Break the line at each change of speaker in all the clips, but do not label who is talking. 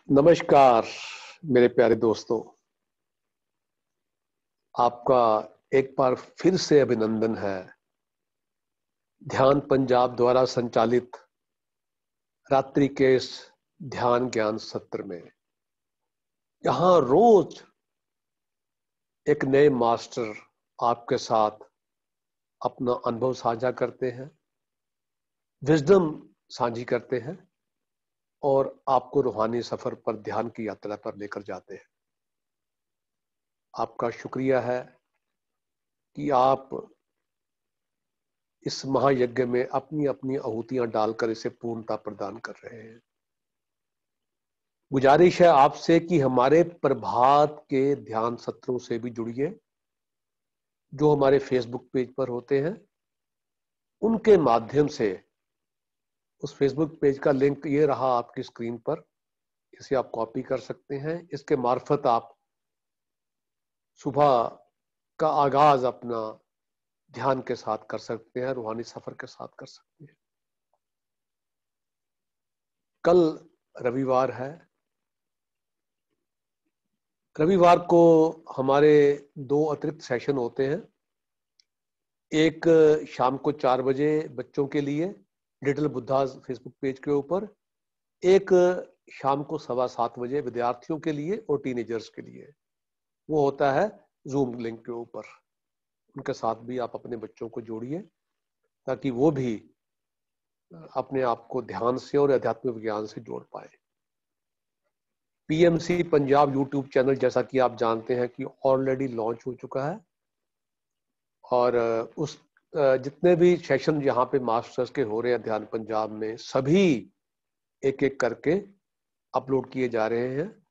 नमस्कार मेरे प्यारे दोस्तों, आपका एक बार फिर से अभिनंदन है ध्यान पंजाब द्वारा संचालित रात्रि के इस ध्यान ज्ञान सत्र में। यहाँ रोज एक नए मास्टर आपके साथ अपना अनुभव साझा करते हैं, विजडम साझी करते हैं और आपको रूहानी सफर पर, ध्यान की यात्रा पर लेकर जाते हैं। आपका शुक्रिया है कि आप इस महायज्ञ में अपनी अपनी आहुतियां डालकर इसे पूर्णता प्रदान कर रहे हैं। गुजारिश है आपसे कि हमारे प्रभात के ध्यान सत्रों से भी जुड़िए, जो हमारे फेसबुक पेज पर होते हैं। उनके माध्यम से, उस फेसबुक पेज का लिंक ये रहा आपकी स्क्रीन पर, इसे आप कॉपी कर सकते हैं। इसके मार्फत आप सुबह का आगाज अपना ध्यान के साथ कर सकते हैं, रूहानी सफर के साथ कर सकते हैं। कल रविवार है। रविवार को हमारे 2 अतिरिक्त सेशन होते हैं। एक शाम को 4 बजे बच्चों के लिए लिटिल बुद्धा फेसबुक पेज के ऊपर, एक शाम को 7:15 बजे विद्यार्थियों के लिए और टीनेजर्स के लिए। वो होता है जूम लिंक के ऊपर। उनके साथ भी आप अपने बच्चों को जोड़िए ताकि वो भी अपने आप को ध्यान से और आध्यात्मिक विज्ञान से जोड़ पाए। पीएमसी पंजाब यूट्यूब चैनल, जैसा कि आप जानते हैं कि ऑलरेडी लॉन्च हो चुका है, और उस जितने भी सेशन यहाँ पे मास्टर्स के हो रहे हैं ध्यान पंजाब में, सभी एक एक करके अपलोड किए जा रहे हैं।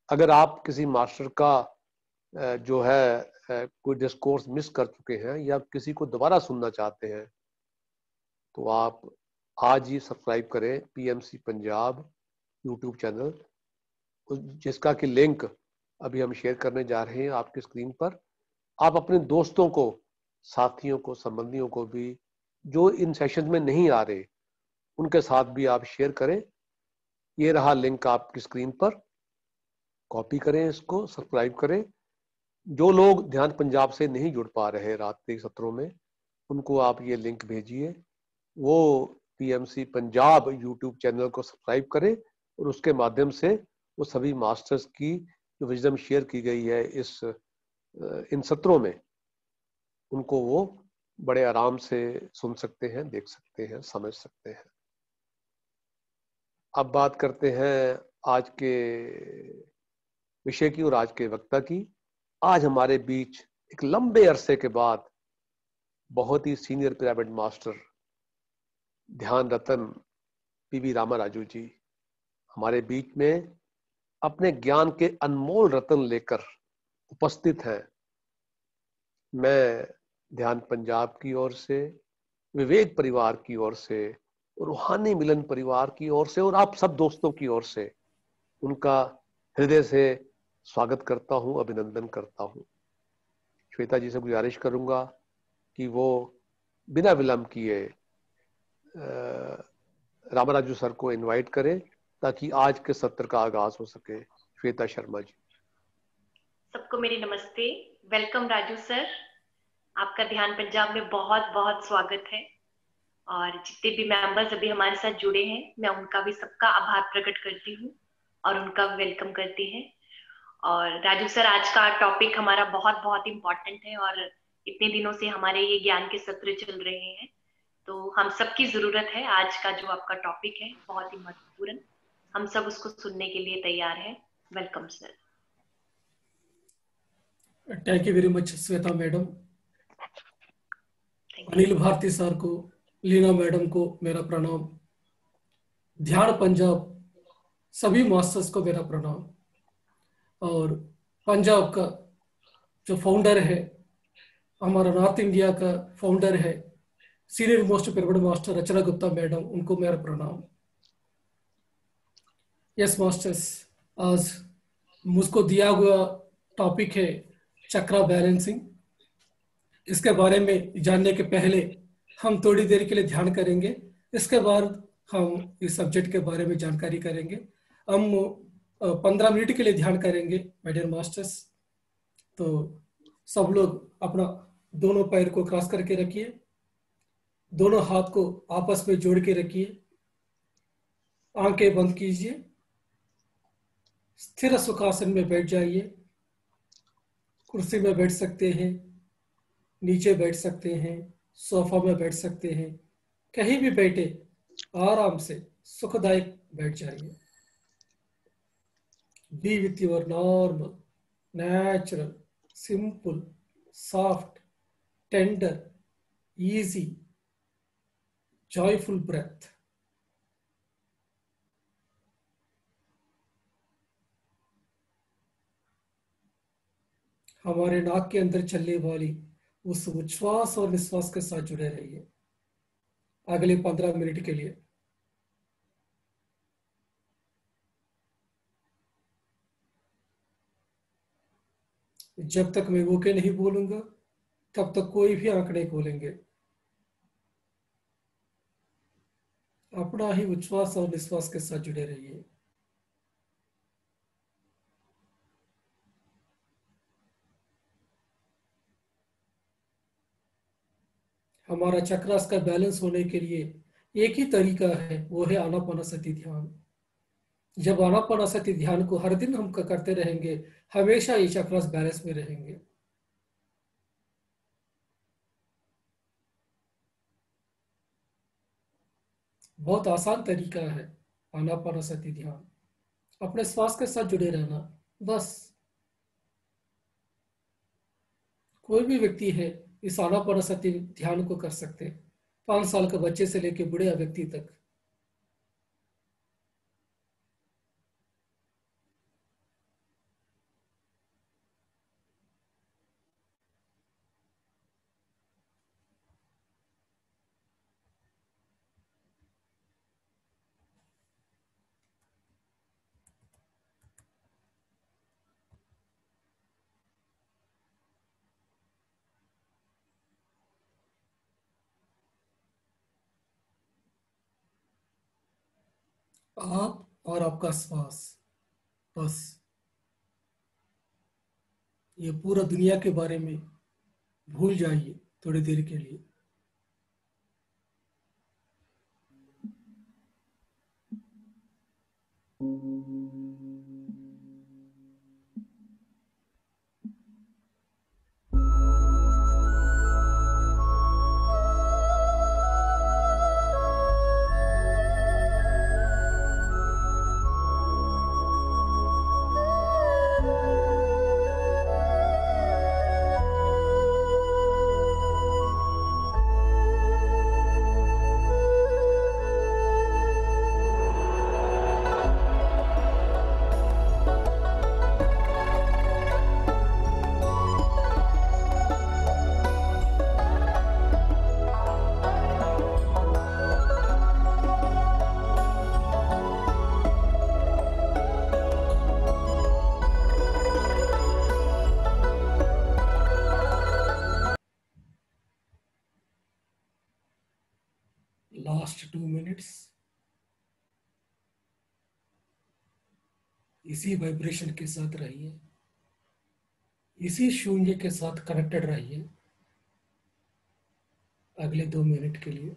अगर आप किसी मास्टर का जो है कोई डिस्कोर्स मिस कर चुके हैं या किसी को दोबारा सुनना चाहते हैं, तो आप आज ही सब्सक्राइब करें पीएमसी पंजाब यूट्यूब चैनल, जिसका कि लिंक अभी हम शेयर करने जा रहे हैं आपकी स्क्रीन पर। आप अपने दोस्तों को, साथियों को, संबंधियों को भी जो इन सेशन में नहीं आ रहे, उनके साथ भी आप शेयर करें। ये रहा लिंक आपकी स्क्रीन पर, कॉपी करें, इसको सब्सक्राइब करें। जो लोग ध्यान पंजाब से नहीं जुड़ पा रहे रात के सत्रों में, उनको आप ये लिंक भेजिए। वो पीएमसी पंजाब यूट्यूब चैनल को सब्सक्राइब करें और उसके माध्यम से वो सभी मास्टर्स की जो विजडम शेयर की गई है इन सत्रों में, उनको वो बड़े आराम से सुन सकते हैं, देख सकते हैं, समझ सकते हैं। अब बात करते हैं आज के विषय की और आज के वक्ता की। आज हमारे बीच एक लंबे अरसे के बाद बहुत ही सीनियर पिरामिड मास्टर ध्यान रतन पीवी रामाराजू जी हमारे बीच में अपने ज्ञान के अनमोल रतन लेकर उपस्थित हैं। मैं ध्यान पंजाब की ओर से, विवेक परिवार की ओर से, रूहानी मिलन परिवार की ओर से और आप सब दोस्तों की ओर से उनका हृदय से स्वागत करता हूं, अभिनंदन करता हूं। श्वेता जी से गुजारिश करूंगा कि वो बिना विलंब किए रामाराजू सर को इनवाइट करें ताकि आज के सत्र का आगाज हो सके। श्वेता शर्मा जी।
सबको मेरी नमस्ते। वेलकम राजू सर, आपका ध्यान पंजाब में बहुत बहुत स्वागत है। और जितने भी मेंबर्स अभी हमारे साथ जुड़े हैं, मैं उनका भी सबका आभार प्रकट करती हूँ और उनका वेलकम करती है। और राजू सर, आज का टॉपिक हमारा बहुत बहुत इम्पोर्टेंट है और इतने दिनों से हमारे ये ज्ञान के सत्र चल रहे हैं, तो हम सबकी जरूरत है। आज का जो आपका टॉपिक है बहुत ही महत्वपूर्ण, हम सब उसको सुनने के लिए तैयार है। Welcome sir.
Thank you very much Shweta madam. Anil Bharti sir को, लीना मैडम को मेरा प्रणाम। ध्यान पंजाब सभी मास्टर्स को मेरा प्रणाम। और पंजाब का जो फाउंडर है, हमारा नॉर्थ इंडिया का फाउंडर है, सीनियर मोस्ट पिरामिड मास्टर रचना गुप्ता मैडम, उनको मेरा प्रणाम। यस मास्टर्स, आज मुझको दिया हुआ टॉपिक है चक्रा बैलेंसिंग। इसके बारे में जानने के पहले हम थोड़ी देर के लिए ध्यान करेंगे, इसके बाद हम इस सब्जेक्ट के बारे में जानकारी करेंगे। हम 15 मिनट के लिए ध्यान करेंगे माय डियर मास्टर्स। तो सब लोग अपना दोनों पैर को क्रॉस करके रखिए, दोनों हाथ को आपस में जोड़ के रखिए, आंखें बंद कीजिए, स्थिर सुखासन में बैठ जाइए। कुर्सी में बैठ सकते हैं, नीचे बैठ सकते हैं, सोफा में बैठ सकते हैं, कहीं भी बैठे आराम से सुखदायक बैठ जाइए। B with your normal, natural, simple, soft, tender, easy, joyful breath. हमारे नाक के अंदर चलने वाली उस उच्छ्वास और निश्वास के साथ जुड़े रहिए अगले 15 मिनट के लिए। जब तक मैं ओके नहीं बोलूंगा तब तक कोई भी आंख नहीं खोलेंगे। अपना ही उच्छ्वास और निश्वास के साथ जुड़े रहिए। हमारा चक्रास का बैलेंस होने के लिए एक ही तरीका है, वो है आनापानसति ध्यान। जब आनापानसति ध्यान को हर दिन हम करते रहेंगे, हमेशा ये चक्रास बैलेंस में रहेंगे। बहुत आसान तरीका है आनापानसति ध्यान, अपने श्वास के साथ जुड़े रहना बस। कोई भी व्यक्ति है इस आनापानसति ध्यान को कर सकते हैं, 5 साल के बच्चे से लेकर बूढ़े व्यक्ति तक। आप और आपका श्वास, बस। ये पूरा दुनिया के बारे में भूल जाइए थोड़ी देर के लिए। लास्ट 2 मिनट्स इसी वाइब्रेशन के साथ रहिए, इसी शून्य के साथ कनेक्टेड रहिए अगले 2 मिनट के लिए।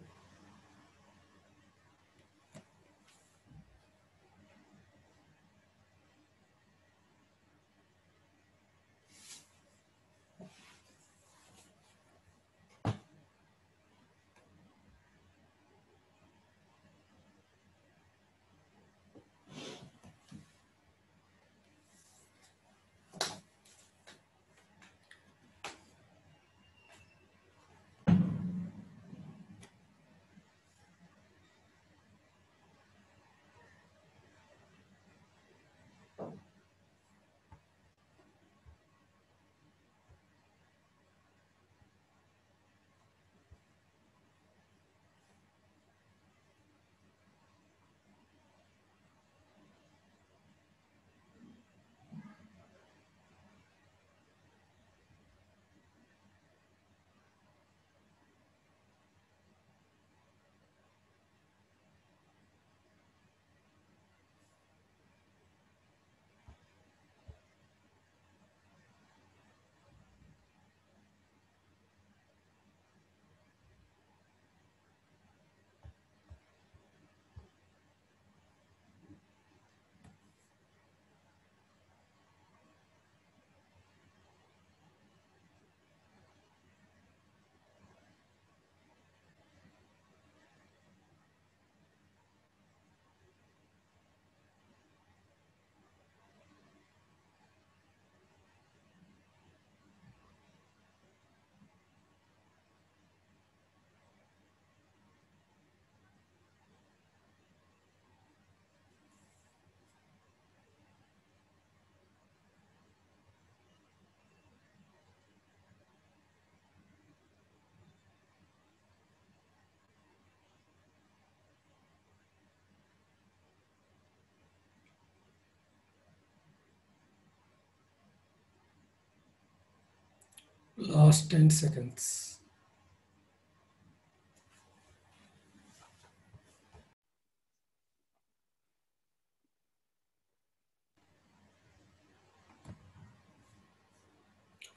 Last 10 seconds.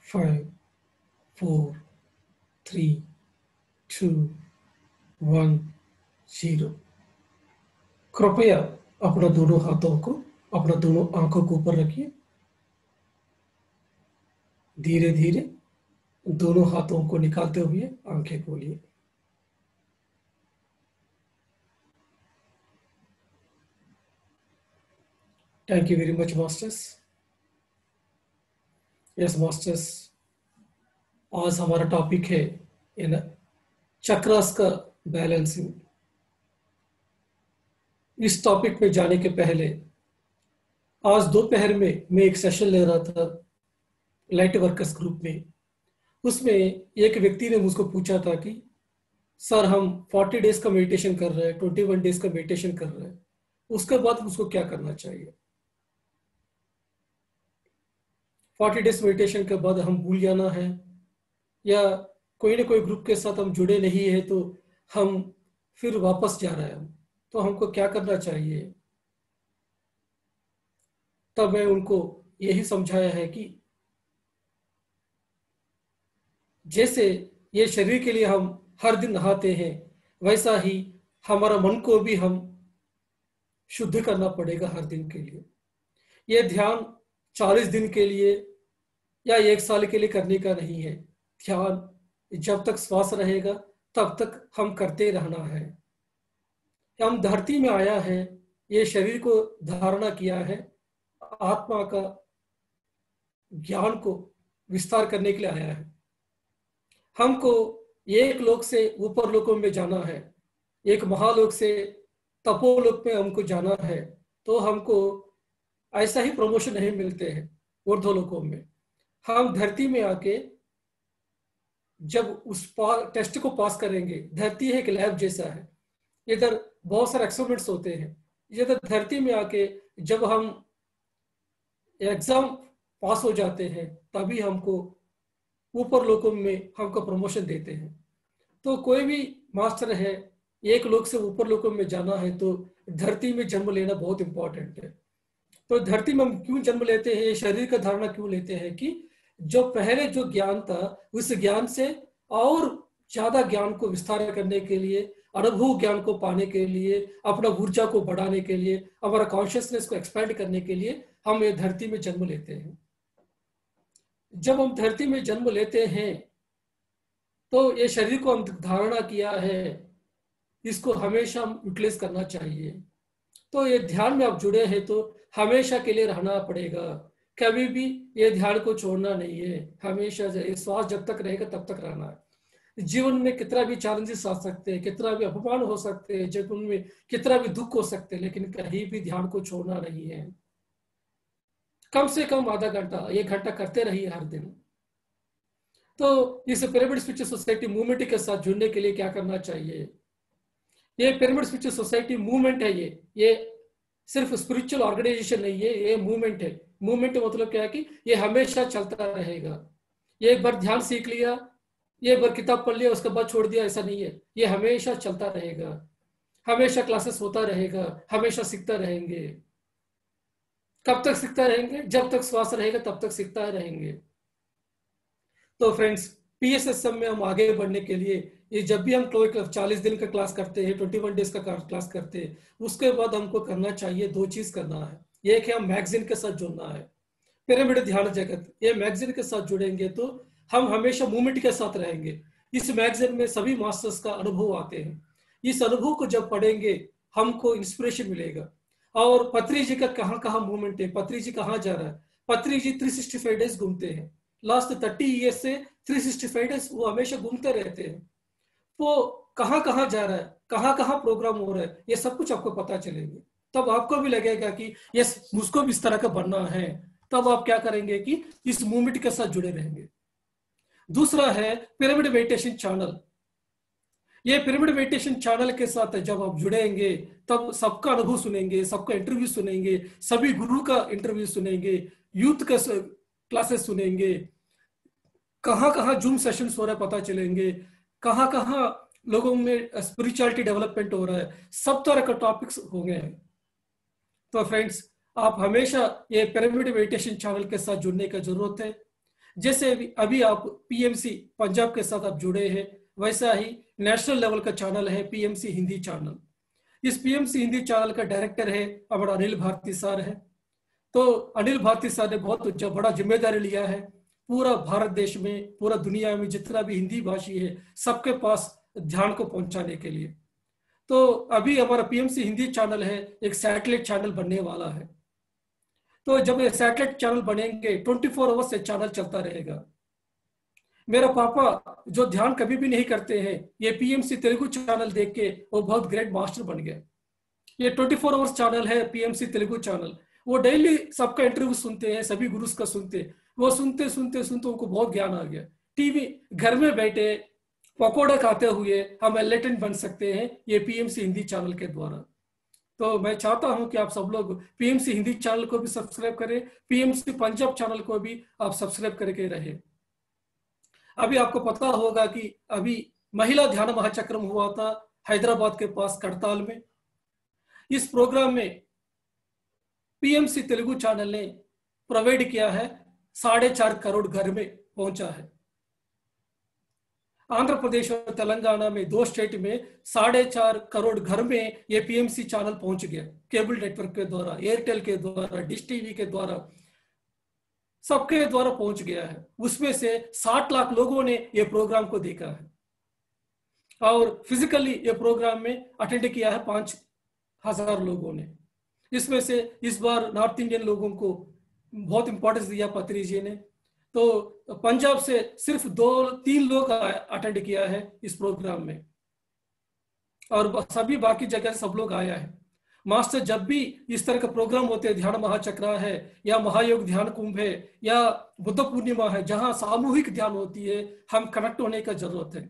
Five, 4, 3, 2, 1, 0. कृपया अपना दोनों हाथों को अपना दोनों आंखों के ऊपर रखिए। धीरे धीरे दोनों हाथों को निकालते हुए आंखें खोलिए। Thank you very much masters. Yes masters, आज हमारा टॉपिक है इन चक्रास का बैलेंसिंग। इस टॉपिक में जाने के पहले आज दोपहर में मैं एक सेशन ले रहा था लाइट वर्कर्स ग्रुप में। उसमें एक व्यक्ति ने मुझको पूछा था कि सर हम 40 डेज का मेडिटेशन कर रहे हैं, 21 डेज का मेडिटेशन कर रहे हैं, उसके बाद मुझको क्या करना चाहिए? 40 डेज मेडिटेशन के बाद हम भूल जाना है, या कोई ना कोई ग्रुप के साथ हम जुड़े नहीं है तो हम फिर वापस जा रहे हैं, तो हमको क्या करना चाहिए? तब मैं उनको यही समझाया है कि जैसे ये शरीर के लिए हम हर दिन नहाते हैं, वैसा ही हमारा मन को भी हम शुद्ध करना पड़ेगा हर दिन के लिए। ये ध्यान 40 दिन के लिए या 1 साल के लिए करने का नहीं है। ध्यान जब तक श्वास रहेगा तब तक हम करते रहना है। हम धरती में आया है, ये शरीर को धारणा किया है, आत्मा का ज्ञान को विस्तार करने के लिए आया है। हमको एक लोक से ऊपर लोकों में जाना है, एक महालोक से तपोलोक में हमको जाना है, तो हमको ऐसा ही प्रमोशन नहीं मिलते हैं ऊर्ध्वलोकों में। हम धरती में आके जब उस टेस्ट को पास करेंगे, धरती है एक लैब जैसा है, इधर बहुत सारे एक्सपेरिमेंट्स होते हैं। इधर धरती में आके जब हम एग्जाम पास हो जाते हैं तभी हमको ऊपर लोकों में हमको प्रमोशन देते हैं। तो कोई भी मास्टर है, एक लोक से ऊपर लोकों में जाना है तो धरती में जन्म लेना बहुत इंपॉर्टेंट है। तो धरती में हम क्यों जन्म लेते हैं, शरीर का धारणा क्यों लेते हैं कि जो पहले जो ज्ञान था उस ज्ञान से और ज्यादा ज्ञान को विस्तार करने के लिए, अनुभव ज्ञान को पाने के लिए, अपना ऊर्जा को बढ़ाने के लिए, हमारा कॉन्शियसनेस को एक्सपैंड करने के लिए हम ये धरती में जन्म लेते हैं। जब हम धरती में जन्म लेते हैं तो ये शरीर को हम धारणा किया है, इसको हमेशा हम यूटिलाइज करना चाहिए। तो ये ध्यान में आप जुड़े हैं तो हमेशा के लिए रहना पड़ेगा, कभी भी ये ध्यान को छोड़ना नहीं है। हमेशा श्वास जब तक रहेगा तब तक रहना है। जीवन में कितना भी चैलेंजेस आ सकते हैं, कितना भी अपमान हो सकते हैं, जीवन में कितना भी दुख हो सकते हैं, लेकिन कहीं भी ध्यान को छोड़ना नहीं है। कम से कम आधा घंटा 1 घंटा करते रहिए हर दिन। तो इस पिरामिड स्पिरिचुअल सोसाइटी मूवमेंट के साथ जुड़ने के लिए क्या करना चाहिए? ये पिरामिड स्पिरिचुअल सोसाइटी मूवमेंट है, ये सिर्फ स्पिरिचुअल ऑर्गेनाइजेशन नहीं है, ये मूवमेंट है। मूवमेंट मतलब क्या है कि ये हमेशा चलता रहेगा। ये एक बार ध्यान सीख लिया, ये एक बार किताब पढ़ लिया, उसके बाद छोड़ दिया, ऐसा नहीं है। ये हमेशा चलता रहेगा, हमेशा क्लासेस होता रहेगा, हमेशा सीखता रहेंगे। कब तक सीखता रहेंगे? जब तक श्वास रहेगा तब तक सीखता रहेंगे। तो फ्रेंड्स, पीएसएसएम में हम आगे बढ़ने के लिए ये जब भी हम 40 दिन का क्लास करते हैं, 21 डेज का क्लास करते हैं, उसके बाद हमको करना चाहिए 2 चीज करना है। एक है हम मैगजीन के साथ जुड़ना है, पिरामिड ध्यान जगत। ये मैगजीन के साथ जुड़ेंगे तो हम हमेशा मूवमेंट के साथ रहेंगे। इस मैगजीन में सभी मास्टर्स का अनुभव आते हैं। इस अनुभव को जब पढ़ेंगे हमको इंस्पिरेशन मिलेगा। और पत्री जी का कहाँ कहाँ मूवमेंट है, पत्री जी कहाँ जा रहा है। पत्री जी 365 डेज घूमते हैं, लास्ट 30 ईयर्स से 365 डेज वो हमेशा घूमते रहते हैं। वो कहाँ कहाँ जा रहा है, कहाँ कहाँ प्रोग्राम हो रहा है, ये सब कुछ आपको पता चलेंगे। तब आपको भी लगेगा कि यस, मुझको भी इस तरह का बनना है। तब आप क्या करेंगे कि इस मूवमेंट के साथ जुड़े रहेंगे। दूसरा है पिरामिड मेडिटेशन चैनल। ये पिरामिड मेडिटेशन चैनल के साथ जब आप जुड़ेंगे तब सबका अनुभव सुनेंगे, सबका इंटरव्यू सुनेंगे, सभी गुरु का इंटरव्यू सुनेंगे, यूथ का क्लासेस सुनेंगे, कहाँ कहाँ जूम सेशंस हो रहा है पता चलेंगे, कहाँ कहाँ लोगों में स्पिरिचुअलिटी डेवलपमेंट हो रहा है, सब तरह का टॉपिक्स हो गए हैं। तो फ्रेंड्स, आप हमेशा ये पिरामिड मेडिटेशन चैनल के साथ जुड़ने का जरूरत है। जैसे अभी आप पीएमसी पंजाब के साथ आप जुड़े हैं, वैसा ही नेशनल लेवल का चैनल है पीएमसी हिंदी चैनल। इस पीएमसी हिंदी चैनल का डायरेक्टर है हमारा अनिल भारती सर है। तो अनिल भारती सर ने बहुत बड़ा जिम्मेदारी लिया है, पूरा भारत देश में, पूरा दुनिया में जितना भी हिंदी भाषी है सबके पास ध्यान को पहुंचाने के लिए। तो अभी हमारा पीएमसी हिंदी चैनल है, एक सैटेलाइट चैनल बनने वाला है। तो जब ये सैटेलाइट चैनल बनेंगे 24 आवर्स से चैनल चलता रहेगा। मेरा पापा जो ध्यान कभी भी नहीं करते हैं, ये पीएमसी तेलुगु चैनल देख के वो बहुत ग्रेट मास्टर बन गए। ये 24 आवर्स चैनल है पीएमसी तेलुगु चैनल। वो डेली सबका इंटरव्यू सुनते हैं, सभी गुरुस का सुनते, वो सुनते सुनते सुनते उनको बहुत ज्ञान आ गया। टीवी घर में बैठे पकौड़ा खाते हुए हम एलिटेंट बन सकते हैं ये पीएमसी हिंदी चैनल के द्वारा। तो मैं चाहता हूं कि आप सब लोग पीएमसी हिंदी चैनल को भी सब्सक्राइब करें, पीएमसी पंजाब चैनल को भी आप सब्सक्राइब करके रहे। अभी आपको पता होगा कि अभी महिला ध्यान महाचक्रम हुआ था हैदराबाद के पास करताल में। इस प्रोग्राम में पीएमसी तेलुगु चैनल ने प्रोवाइड किया है, 4.5 करोड़ घर में पहुंचा है। आंध्र प्रदेश और तेलंगाना में 2 स्टेट में 4.5 करोड़ घर में ये पीएमसी चैनल पहुंच गया, केबल नेटवर्क के द्वारा, एयरटेल के द्वारा, डिश टीवी के द्वारा, सबके द्वारा पहुंच गया है। उसमें से 60 लाख लोगों ने ये प्रोग्राम को देखा है और फिजिकली ये प्रोग्राम में अटेंड किया है 5,000 लोगों ने। इसमें से इस बार नॉर्थ इंडियन लोगों को बहुत इंपॉर्टेंस दिया पत्री जी ने। तो पंजाब से सिर्फ 2-3 लोग अटेंड किया है इस प्रोग्राम में और सभी बाकी जगह सब लोग आया है। मास्टर जब भी इस तरह का प्रोग्राम होते हैं, ध्यान महाचक्र है या महायोग ध्यान कुंभ है या बुद्ध पूर्णिमा है, जहां सामूहिक ध्यान होती है, हम कनेक्ट होने का जरूरत है।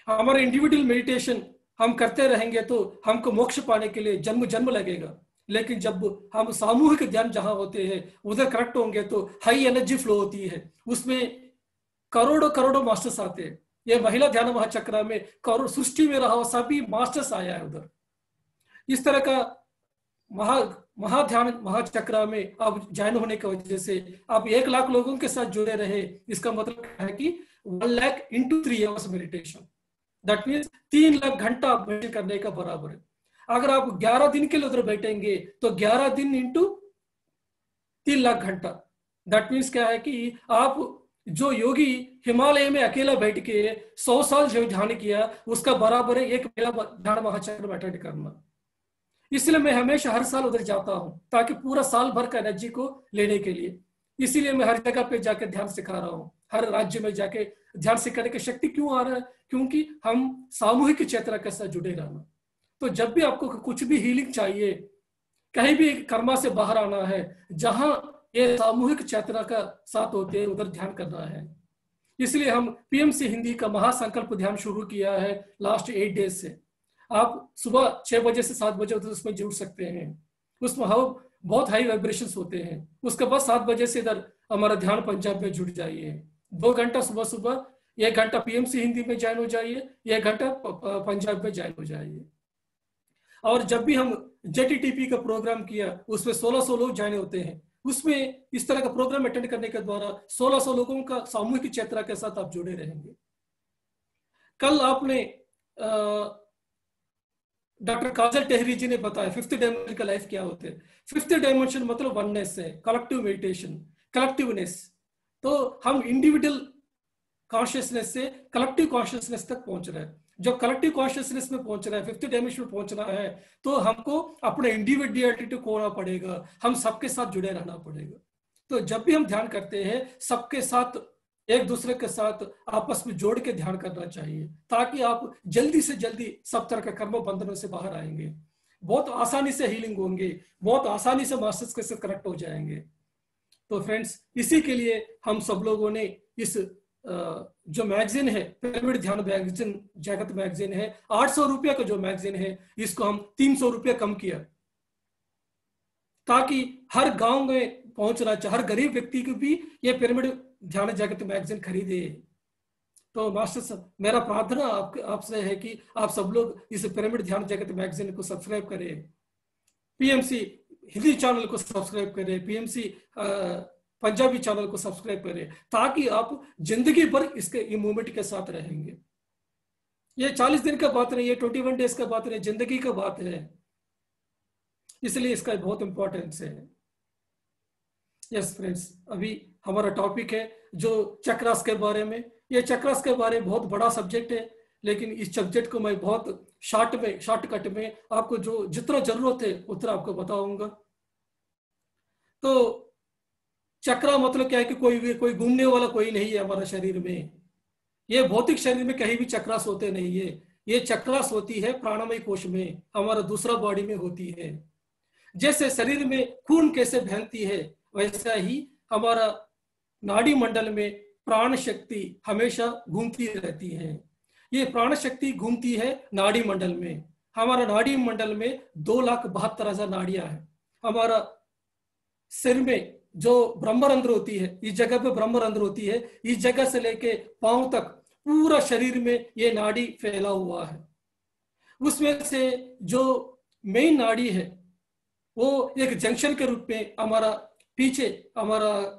हमारा इंडिविजुअल मेडिटेशन हम करते रहेंगे तो हमको मोक्ष पाने के लिए जन्म जन्म लगेगा, लेकिन जब हम सामूहिक ध्यान जहां होते हैं उधर करेक्ट होंगे तो हाई एनर्जी फ्लो होती है, उसमें करोड़ों करोड़ों मास्टर्स आते हैं। ये महिला ध्यान महाचक्र में करोड़ सृष्टि में रहा सभी मास्टर्स आया है उधर। इस तरह का महाध्यान महाचक्र में आप ज्वाइन होने की वजह से आप 1 लाख लोगों के साथ जुड़े रहे। इसका मतलब है कि 1 lakh into 3 hours meditation, that means 3 lakh घंटा मेडिटेशन करने का बराबर है। अगर आप 11 दिन के लिए उधर बैठेंगे तो 11 दिन इंटू 3 लाख घंटा, दैट मीन्स क्या है कि आप जो योगी हिमालय में अकेला बैठ के 100 साल जो ध्यान किया उसका बराबर है 1 महिला ध्यान महाचक्र में अटेंड करना। इसलिए मैं हमेशा हर साल उधर जाता हूं ताकि पूरा साल भर का एनर्जी को लेने के लिए। इसीलिए मैं हर जगह पे जाके ध्यान सिखा रहा हूं, हर राज्य में जाके ध्यान सिखाने की शक्ति क्यों आ रहा है, क्योंकि हम सामूहिक चेतना के साथ जुड़े रहना। तो जब भी आपको कुछ भी हीलिंग चाहिए, कहीं भी कर्मा से बाहर आना है, जहां ये सामूहिक चेतना का साथ होते हैं उधर ध्यान करना है। इसलिए हम पीएमसी हिंदी का महासंकल्प ध्यान शुरू किया है लास्ट 8 डेज से। आप सुबह 6 बजे से 7 बजे उसमें जुड़ सकते हैं। उसमें बहुत हाई वाइब्रेशंस होते हैं। उसके बाद 7 बजे से इधर हमारा ध्यान पंजाब में जुड़ जाइए। 2 घंटा सुबह सुबह, 1 घंटा पीएमसी हिंदी में ज्वाइन हो जाइए, 1 घंटा पंजाब में ज्वाइन हो जाइए। और जब भी हम जेटीटीपी का प्रोग्राम किया उसमें 1600 लोग ज्वाइन होते हैं। उसमें इस तरह का प्रोग्राम अटेंड करने के द्वारा 1600 लोगों का सामूहिक चेतना के साथ आप जुड़े रहेंगे। कल आपने डॉक्टर काजल टेहरी जी ने बताया 5th डायमेंशन का लाइफ क्या होते हैं। 5th डायमेंशन मतलब वननेस है, कलेक्टिव मेडिटेशन, कलेक्टिवनेस। तो हम इंडिविजुअल कॉन्शियसनेस से कलेक्टिव कॉन्शियसनेस तक पहुंच रहे हैं। जब कलेक्टिव कॉन्शियसनेस में पहुंच रहा है, 5th डायमेंशन में पहुंचना है, तो हमको अपने इंडिविजुअलिटी को खोना पड़ेगा, हम सबके साथ जुड़े रहना पड़ेगा। तो जब भी हम ध्यान करते हैं सबके साथ, एक दूसरे के साथ आपस में जोड़ के ध्यान करना चाहिए, ताकि आप जल्दी से जल्दी सब तरह के कर्म बंधनों से बाहर आएंगे, बहुत आसानी से हीलिंग होंगे, बहुत आसानी से मास्टर्स के साथ कनेक्ट हो जाएंगे। तो फ्रेंड्स, इसी के लिए हम सब लोगों ने इस जो मैगजीन है, पिरामिड ध्यान मैगजीन, जगत मैगजीन है, 800 रुपये का जो मैगजीन है, इसको हम 300 रुपये कम किया, ताकि हर गांव में पहुंचना चाहिए, हर गरीब व्यक्ति को भी ये पिरामिड ध्यान जगत मैगजीन खरीदे। तो मास्टर मेरा प्रार्थना आपसे है कि आप सब लोग इस पिरामिड ध्यान जगत मैगजीन को सब्सक्राइब करें, पीएमसी हिंदी चैनल को सब्सक्राइब करें, पीएमसी पंजाबी चैनल को सब्सक्राइब करें, ताकि आप जिंदगी भर इसके मूवमेंट के साथ रहेंगे। ये 40 दिन का बात नहीं है, 21 डेज का बात नहीं, जिंदगी का बात है, इसलिए इसका बहुत इंपॉर्टेंस है। यस फ्रेंड्स, अभी हमारा टॉपिक है जो चक्रास के बारे में। ये चक्रास के बारे में बहुत बड़ा सब्जेक्ट है, लेकिन इस सब्जेक्ट को मैं बहुत शॉर्टकट में आपको जो जितना जरूरत है उतना आपको बताऊंगा। तो चक्रा मतलब क्या है कि कोई घूमने वाला कोई नहीं है हमारा शरीर में। ये भौतिक शरीर में कहीं भी चक्रास होते नहीं है। ये चक्रास होती है प्राणमय कोश में, हमारा दूसरा बॉडी में होती है। जैसे शरीर में खून कैसे बहती है, वैसा ही हमारा नाड़ी मंडल में प्राण शक्ति हमेशा घूमती रहती है। ये प्राण शक्ति घूमती है नाड़ी मंडल में। हमारा नाड़ी मंडल में 2,72,000 नाड़ियां हैं। हमारा सिर में जो ब्रह्मरंध्र होती है, इस जगह पे ब्रह्मरंध्र होती है, इस जगह से लेके पांव तक पूरा शरीर में ये नाड़ी फैला हुआ है। उसमें से जो मेन नाड़ी है वो एक जंक्शन के रूप में हमारा पीछे, हमारा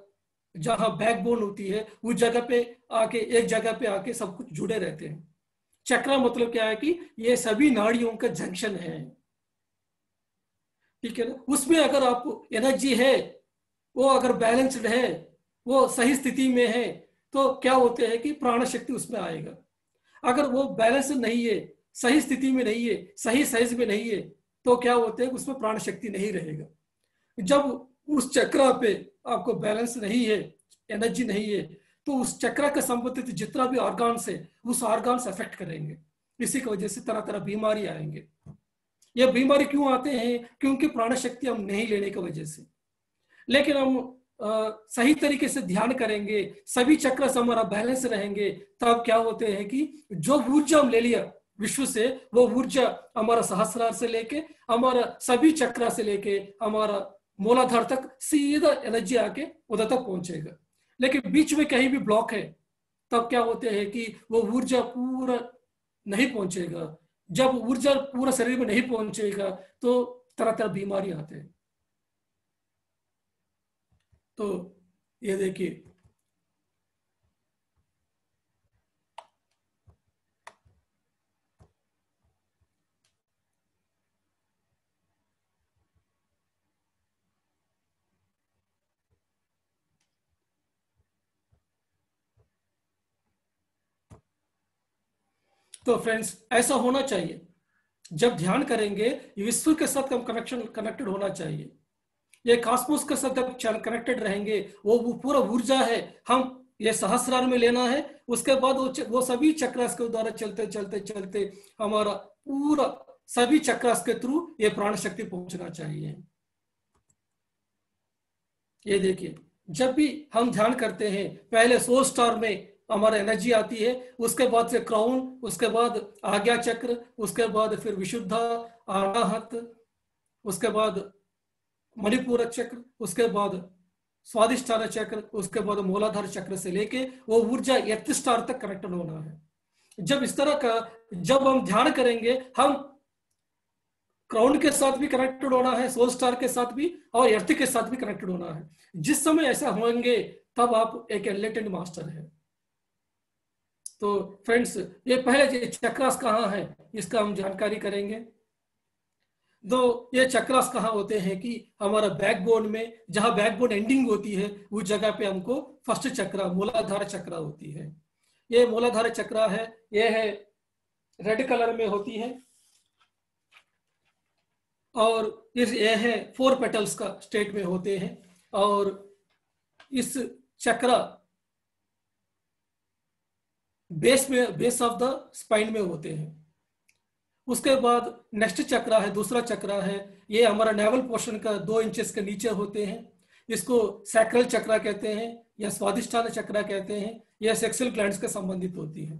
जहां बैकबोन होती है उस जगह पे आके, एक जगह पे आके सब कुछ जुड़े रहते हैं। चक्रा मतलब क्या है कि ये सभी नाड़ियों का जंक्शन है, ठीक है ना। उसमें अगर आपको एनर्जी है, वो अगर बैलेंस्ड है, वो सही स्थिति में है, तो क्या होते हैं कि प्राण शक्ति उसमें आएगा। अगर वो बैलेंस नहीं है, सही स्थिति में नहीं है, सही साइज में नहीं है, तो क्या होते हैं उसमें प्राण शक्ति नहीं रहेगा। जब उस चक्रा पे आपको बैलेंस नहीं है, एनर्जी नहीं है, तो उस चक्रा के संबंधित जितना भी ऑर्गन्स है उस ऑर्गन्स अफेक्ट करेंगे। इसी की वजह से तरह तरह बीमारी आएंगे। ये बीमारी क्यों आते हैं? क्योंकि प्राण शक्ति हम नहीं लेने की वजह से। लेकिन हम सही तरीके से ध्यान करेंगे, सभी चक्र से हमारा बैलेंस रहेंगे, तब क्या होते हैं कि जो ऊर्जा हम ले लिया विश्व से, वो ऊर्जा हमारा सहस्रार से लेके, हमारा सभी चक्र से लेके हमारा मूलाधार तक सीधा एनर्जी आके उधर तक पहुंचेगा। लेकिन बीच में कहीं भी ब्लॉक है, तब क्या होते हैं कि वो ऊर्जा पूरा नहीं पहुंचेगा। जब ऊर्जा पूरा शरीर में नहीं पहुंचेगा तो तरह तरह बीमारी आते हैं। तो ये देखिए, तो फ्रेंड्स ऐसा होना चाहिए। जब ध्यान करेंगे विश्व के साथ हम कनेक्टेड होना चाहिए। ये कॉस्मोस के साथ जब कनेक्टेड रहेंगे, वो पूरा ऊर्जा है, हम ये सहस्रार में लेना है। उसके बाद वो सभी चक्रास के द्वारा चलते चलते चलते हमारा पूरा सभी चक्रास के थ्रू ये प्राण शक्ति पहुंचना चाहिए। ये देखिए, जब भी हम ध्यान करते हैं, पहले सोल स्टार में हमारा एनर्जी आती है, उसके बाद से क्राउन, उसके बाद आज्ञा चक्र, उसके बाद फिर विशुद्धा, अनाहत, उसके बाद मणिपुर चक्र, उसके बाद स्वादिष्ठान चक्र, उसके बाद मूलाधार चक्र से लेके वो ऊर्जा अर्थ स्टार तक कनेक्टेड होना है। जब इस तरह का जब हम ध्यान करेंगे, हम क्राउन के साथ भी कनेक्टेड होना है, सोल स्टार के साथ भी, और अर्थ के साथ भी कनेक्टेड होना है। जिस समय ऐसा होंगे तब आप एक एनलाइटेंड मास्टर है। तो फ्रेंड्स, ये पहले चक्रास कहाँ है इसका हम जानकारी करेंगे। तो ये चक्रास कहाँ होते हैं कि हमारा बैकबोन में, जहां बैकबोन एंडिंग होती है उस जगह पे हमको फर्स्ट चक्रा, मूलाधार चक्रा होती है। ये मूलाधार चक्रा है, ये है रेड कलर में होती है, और ये है 4 पेटल्स का स्टेट में होते हैं, और इस चक्रा बेस ऑफ द स्पाइन में होते हैं। उसके बाद नेक्स्ट चक्रा है, दूसरा चक्रा है, ये हमारा नेवल पोर्शन का 2 इंचेस के नीचे होते हैं। इसको सैक्रल चक्रा कहते हैं या स्वादिष्ठान चक्रा कहते हैं। यह सेक्सुअल ग्लैंड्स के संबंधित होती है।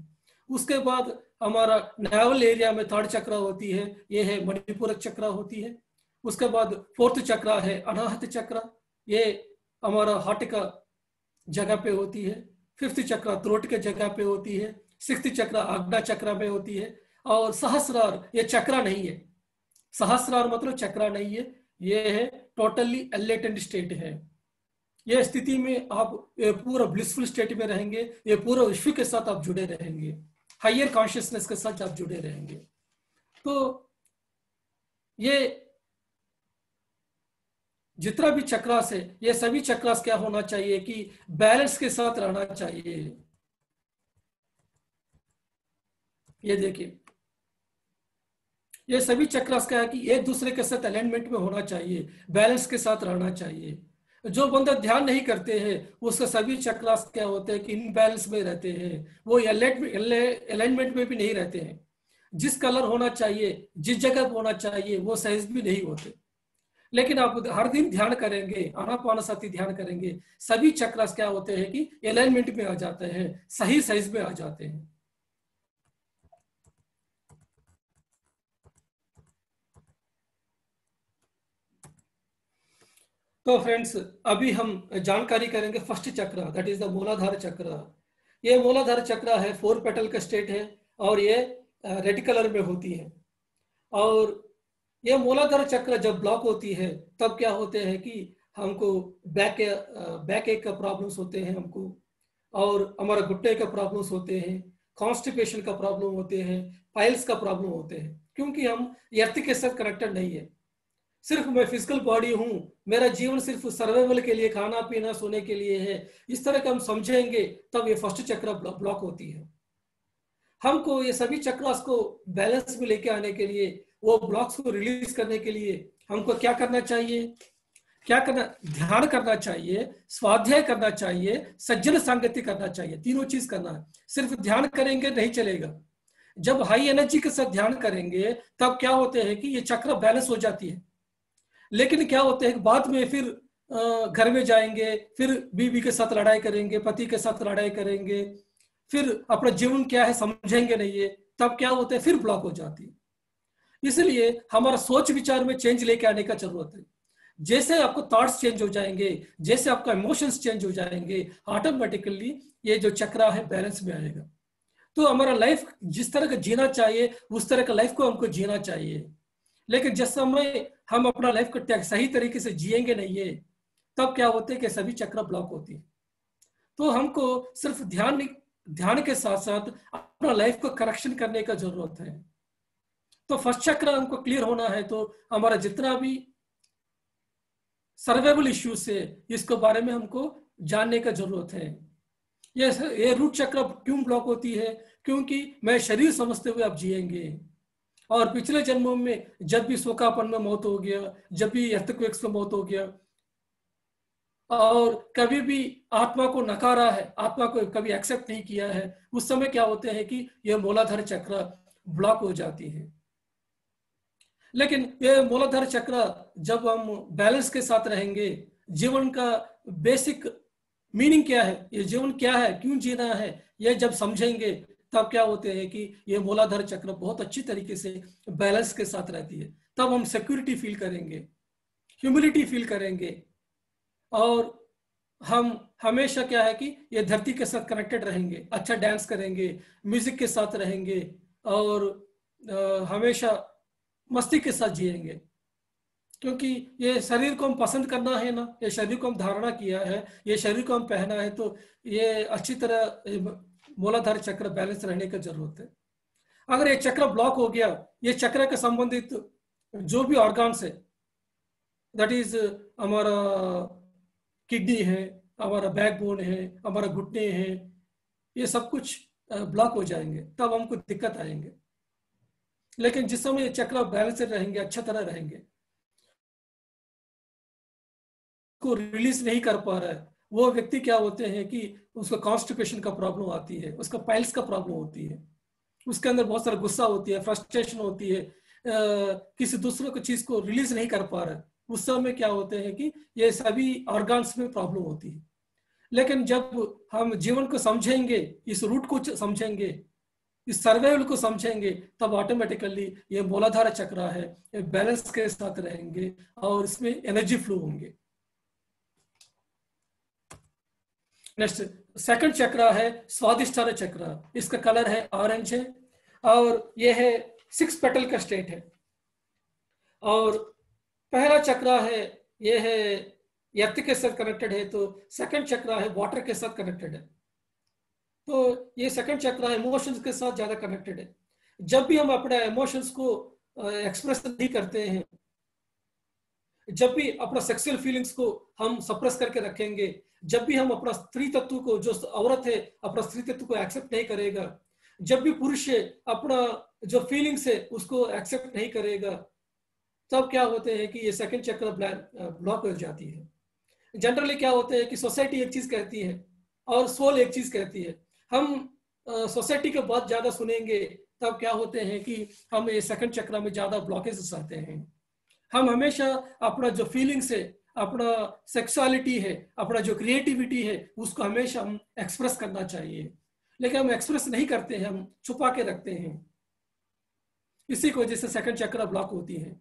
उसके बाद हमारा नेवल एरिया में 3rd चक्रा होती है, ये है मणिपुर चक्रा होती है। उसके बाद 4th चक्रा है अनाहत चक्रा, ये हमारा हार्ट का जगह पे होती है, 5th चक्र थ्रोट के जगह पे होती है, 6th चक्र आज्ञा चक्र में होती है, और सहस्रार ये चक्र नहीं है। सहस्रार मतलब चक्र नहीं है, ये है टोटली एलेटेंट स्टेट है। ये स्थिति में आप पूरा ब्लिसफुल स्टेट में रहेंगे, ये पूरा विश्व के साथ आप जुड़े रहेंगे, हायर कॉन्शियसनेस के साथ आप जुड़े रहेंगे। तो ये जितना भी चक्रास है, ये सभी चक्रास क्या होना चाहिए कि बैलेंस के साथ रहना चाहिए। ये देखिए, ये सभी चक्रास क्या है कि एक दूसरे के साथ अलाइनमेंट में होना चाहिए, बैलेंस के साथ रहना चाहिए। जो बंदा ध्यान नहीं करते हैं उसका सभी चक्रास क्या होते हैं कि इनबैलेंस में रहते हैं, वो अलाइनमेंट में भी नहीं रहते हैं। जिस कलर होना चाहिए, जिस जगह होना चाहिए, वो साइज भी नहीं होते। लेकिन आप हर दिन ध्यान करेंगे, आनापानसति ध्यान करेंगे, सभी चक्रास क्या होते हैं कि अलाइनमेंट में आ जाते हैं, सही साइज में आ जाते हैं। तो फ्रेंड्स, अभी हम जानकारी करेंगे फर्स्ट चक्र, दैट इज द मूलाधार चक्र। ये मूलाधार चक्र है, 4 पेटल का स्टेट है, और ये रेड कलर में होती है। और ये मूलाधार चक्र जब ब्लॉक होती है तब क्या होते हैं कि हमको बैक एक का प्रॉब्लम्स होते हैं हमको, और हमारा घुटने का प्रॉब्लम्स होते हैं, कॉन्स्टिपेशन का प्रॉब्लम होते हैं, पाइल्स का प्रॉब्लम होते हैं, क्योंकि हम अर्थ के साथ कनेक्टेड नहीं है। सिर्फ मैं फिजिकल बॉडी हूं, मेरा जीवन सिर्फ सर्वाइवल के लिए, खाना पीना सोने के लिए है, इस तरह का हम समझेंगे तब ये फर्स्ट चक्र ब्लॉक होती है। हमको ये सभी चक्रास को बैलेंस में लेके आने के लिए, वो ब्लॉक्स को रिलीज करने के लिए हमको क्या करना चाहिए? क्या करना? ध्यान करना चाहिए, स्वाध्याय करना चाहिए, सज्जन संगति करना चाहिए। तीनों चीज करना है। सिर्फ ध्यान करेंगे नहीं चलेगा। जब हाई एनर्जी के साथ ध्यान करेंगे तब क्या होते हैं कि ये चक्र बैलेंस हो जाती है। लेकिन क्या होते हैं बाद में फिर घर में जाएंगे, फिर बीवी के साथ लड़ाई करेंगे, पति के साथ लड़ाई करेंगे, फिर अपना जीवन क्या है समझेंगे नहीं है, तब क्या होता है फिर ब्लॉक हो जाती है। इसलिए हमारा सोच विचार में चेंज लेके आने का जरूरत है। जैसे आपको थॉट्स चेंज हो जाएंगे, जैसे आपका इमोशंस चेंज हो जाएंगे, ऑटोमेटिकली ये जो चक्र है बैलेंस में आएगा। तो हमारा लाइफ जिस तरह का जीना चाहिए उस तरह का लाइफ को हमको जीना चाहिए। लेकिन जिस समय हम अपना लाइफ को सही तरीके से जिएंगे नहीं है, तब क्या होते हैं कि सभी चक्र ब्लॉक होती है। तो हमको सिर्फ ध्यान के साथ साथ अपना लाइफ को करेक्शन करने का जरूरत है। तो फर्स्ट चक्र हमको क्लियर होना है, तो हमारा जितना भी सर्वाइवल इश्यूज है इसके बारे में हमको जानने का जरूरत है। ये रूट चक्र क्यों ब्लॉक होती है? क्योंकि मैं शरीर समझते हुए आप जिएंगे, और पिछले जन्मों में जब भी शोकापन में मौत हो गया, जब भी अर्थक्वेक्स में मौत हो गया, और कभी भी आत्मा को नकारा है, आत्मा को कभी एक्सेप्ट नहीं किया है, उस समय क्या होते हैं कि यह मूलाधार चक्र ब्लॉक हो जाती है। लेकिन ये मूलाधार चक्र जब हम बैलेंस के साथ रहेंगे, जीवन का बेसिक मीनिंग क्या है, ये जीवन क्या है, क्यों जीना है, ये जब समझेंगे तब क्या होते हैं कि ये मूलाधार चक्र बहुत अच्छी तरीके से बैलेंस के साथ रहती है। तब हम सिक्योरिटी फील करेंगे, ह्यूमिलिटी फील करेंगे, और हम हमेशा क्या है कि ये धरती के साथ कनेक्टेड रहेंगे, अच्छा डांस करेंगे, म्यूजिक के साथ रहेंगे, और हमेशा मस्ती के साथ जिएंगे। क्योंकि ये शरीर को हम पसंद करना है ना, ये शरीर को हम धारणा किया है, ये शरीर को हम पहना है, तो ये अच्छी तरह मूलाधार चक्र बैलेंस रहने की जरूरत है। अगर ये चक्र ब्लॉक हो गया, ये चक्र के संबंधित जो भी ऑर्गन्स है, दैट इज हमारा किडनी है, हमारा बैकबोन है, हमारा घुटने है, ये सब कुछ ब्लॉक हो जाएंगे, तब हमको दिक्कत आएंगे। लेकिन जिस समय ये चक्र बैलेंस रहेंगे, अच्छा तरह रहेंगे, को रिलीज नहीं कर पा रहा है, वो व्यक्ति क्या होते हैं कि उसका कॉन्स्टिपेशन का प्रॉब्लम आती है, उसका पाइल्स का प्रॉब्लम होती है, उसके अंदर बहुत सारा गुस्सा होती है, फ्रस्ट्रेशन होती है, किसी दूसरे को चीज को रिलीज नहीं कर पा रहा है, उस समय क्या होते हैं कि ये सभी ऑर्गन्स में प्रॉब्लम होती है। लेकिन जब हम जीवन को समझेंगे, इस रूट को समझेंगे, इस सर्वाइवल को समझेंगे, तब ऑटोमेटिकली ये मूलाधार चक्र है, ये बैलेंस के साथ रहेंगे और इसमें एनर्जी फ्लो होंगे। नेक्स्ट सेकंड चक्र है स्वादिष्ठान चक्र, इसका कलर है ऑरेंज है और यह है 6 पेटल का स्टेट है। और पहला चक्र है यह है अर्थ के साथ कनेक्टेड है, तो सेकंड चक्र है वाटर के साथ कनेक्टेड है। तो ये सेकंड चक्र है इमोशंस के साथ ज्यादा कनेक्टेड है। जब भी हम अपने इमोशंस को एक्सप्रेस नहीं करते हैं, जब भी अपना सेक्सुअल फीलिंग्स को हम सप्रेस करके रखेंगे, जब भी हम अपना स्त्री तत्व को, जो औरत है अपना स्त्री तत्व को एक्सेप्ट नहीं करेगा, जब भी पुरुष अपना जो फीलिंग्स है उसको एक्सेप्ट नहीं करेगा, तब क्या होते हैं कि ये सेकंड चक्र ब्लॉक हो जाती है। जनरली क्या होता है कि सोसाइटी एक चीज कहती है और सोल एक चीज कहती है। हम सोसाइटी के बात ज्यादा सुनेंगे तब क्या होते हैं कि हम ये सेकंड चक्र में ज्यादा ब्लॉकेजेस आते हैं। हम हमेशा अपना जो फीलिंग्स है, अपना सेक्सुअलिटी है, अपना जो क्रिएटिविटी है, उसको हमेशा हम एक्सप्रेस करना चाहिए, लेकिन हम एक्सप्रेस नहीं करते हैं, हम छुपा के रखते हैं। इसी की वजह से सेकंड चक्र ब्लॉक होती है।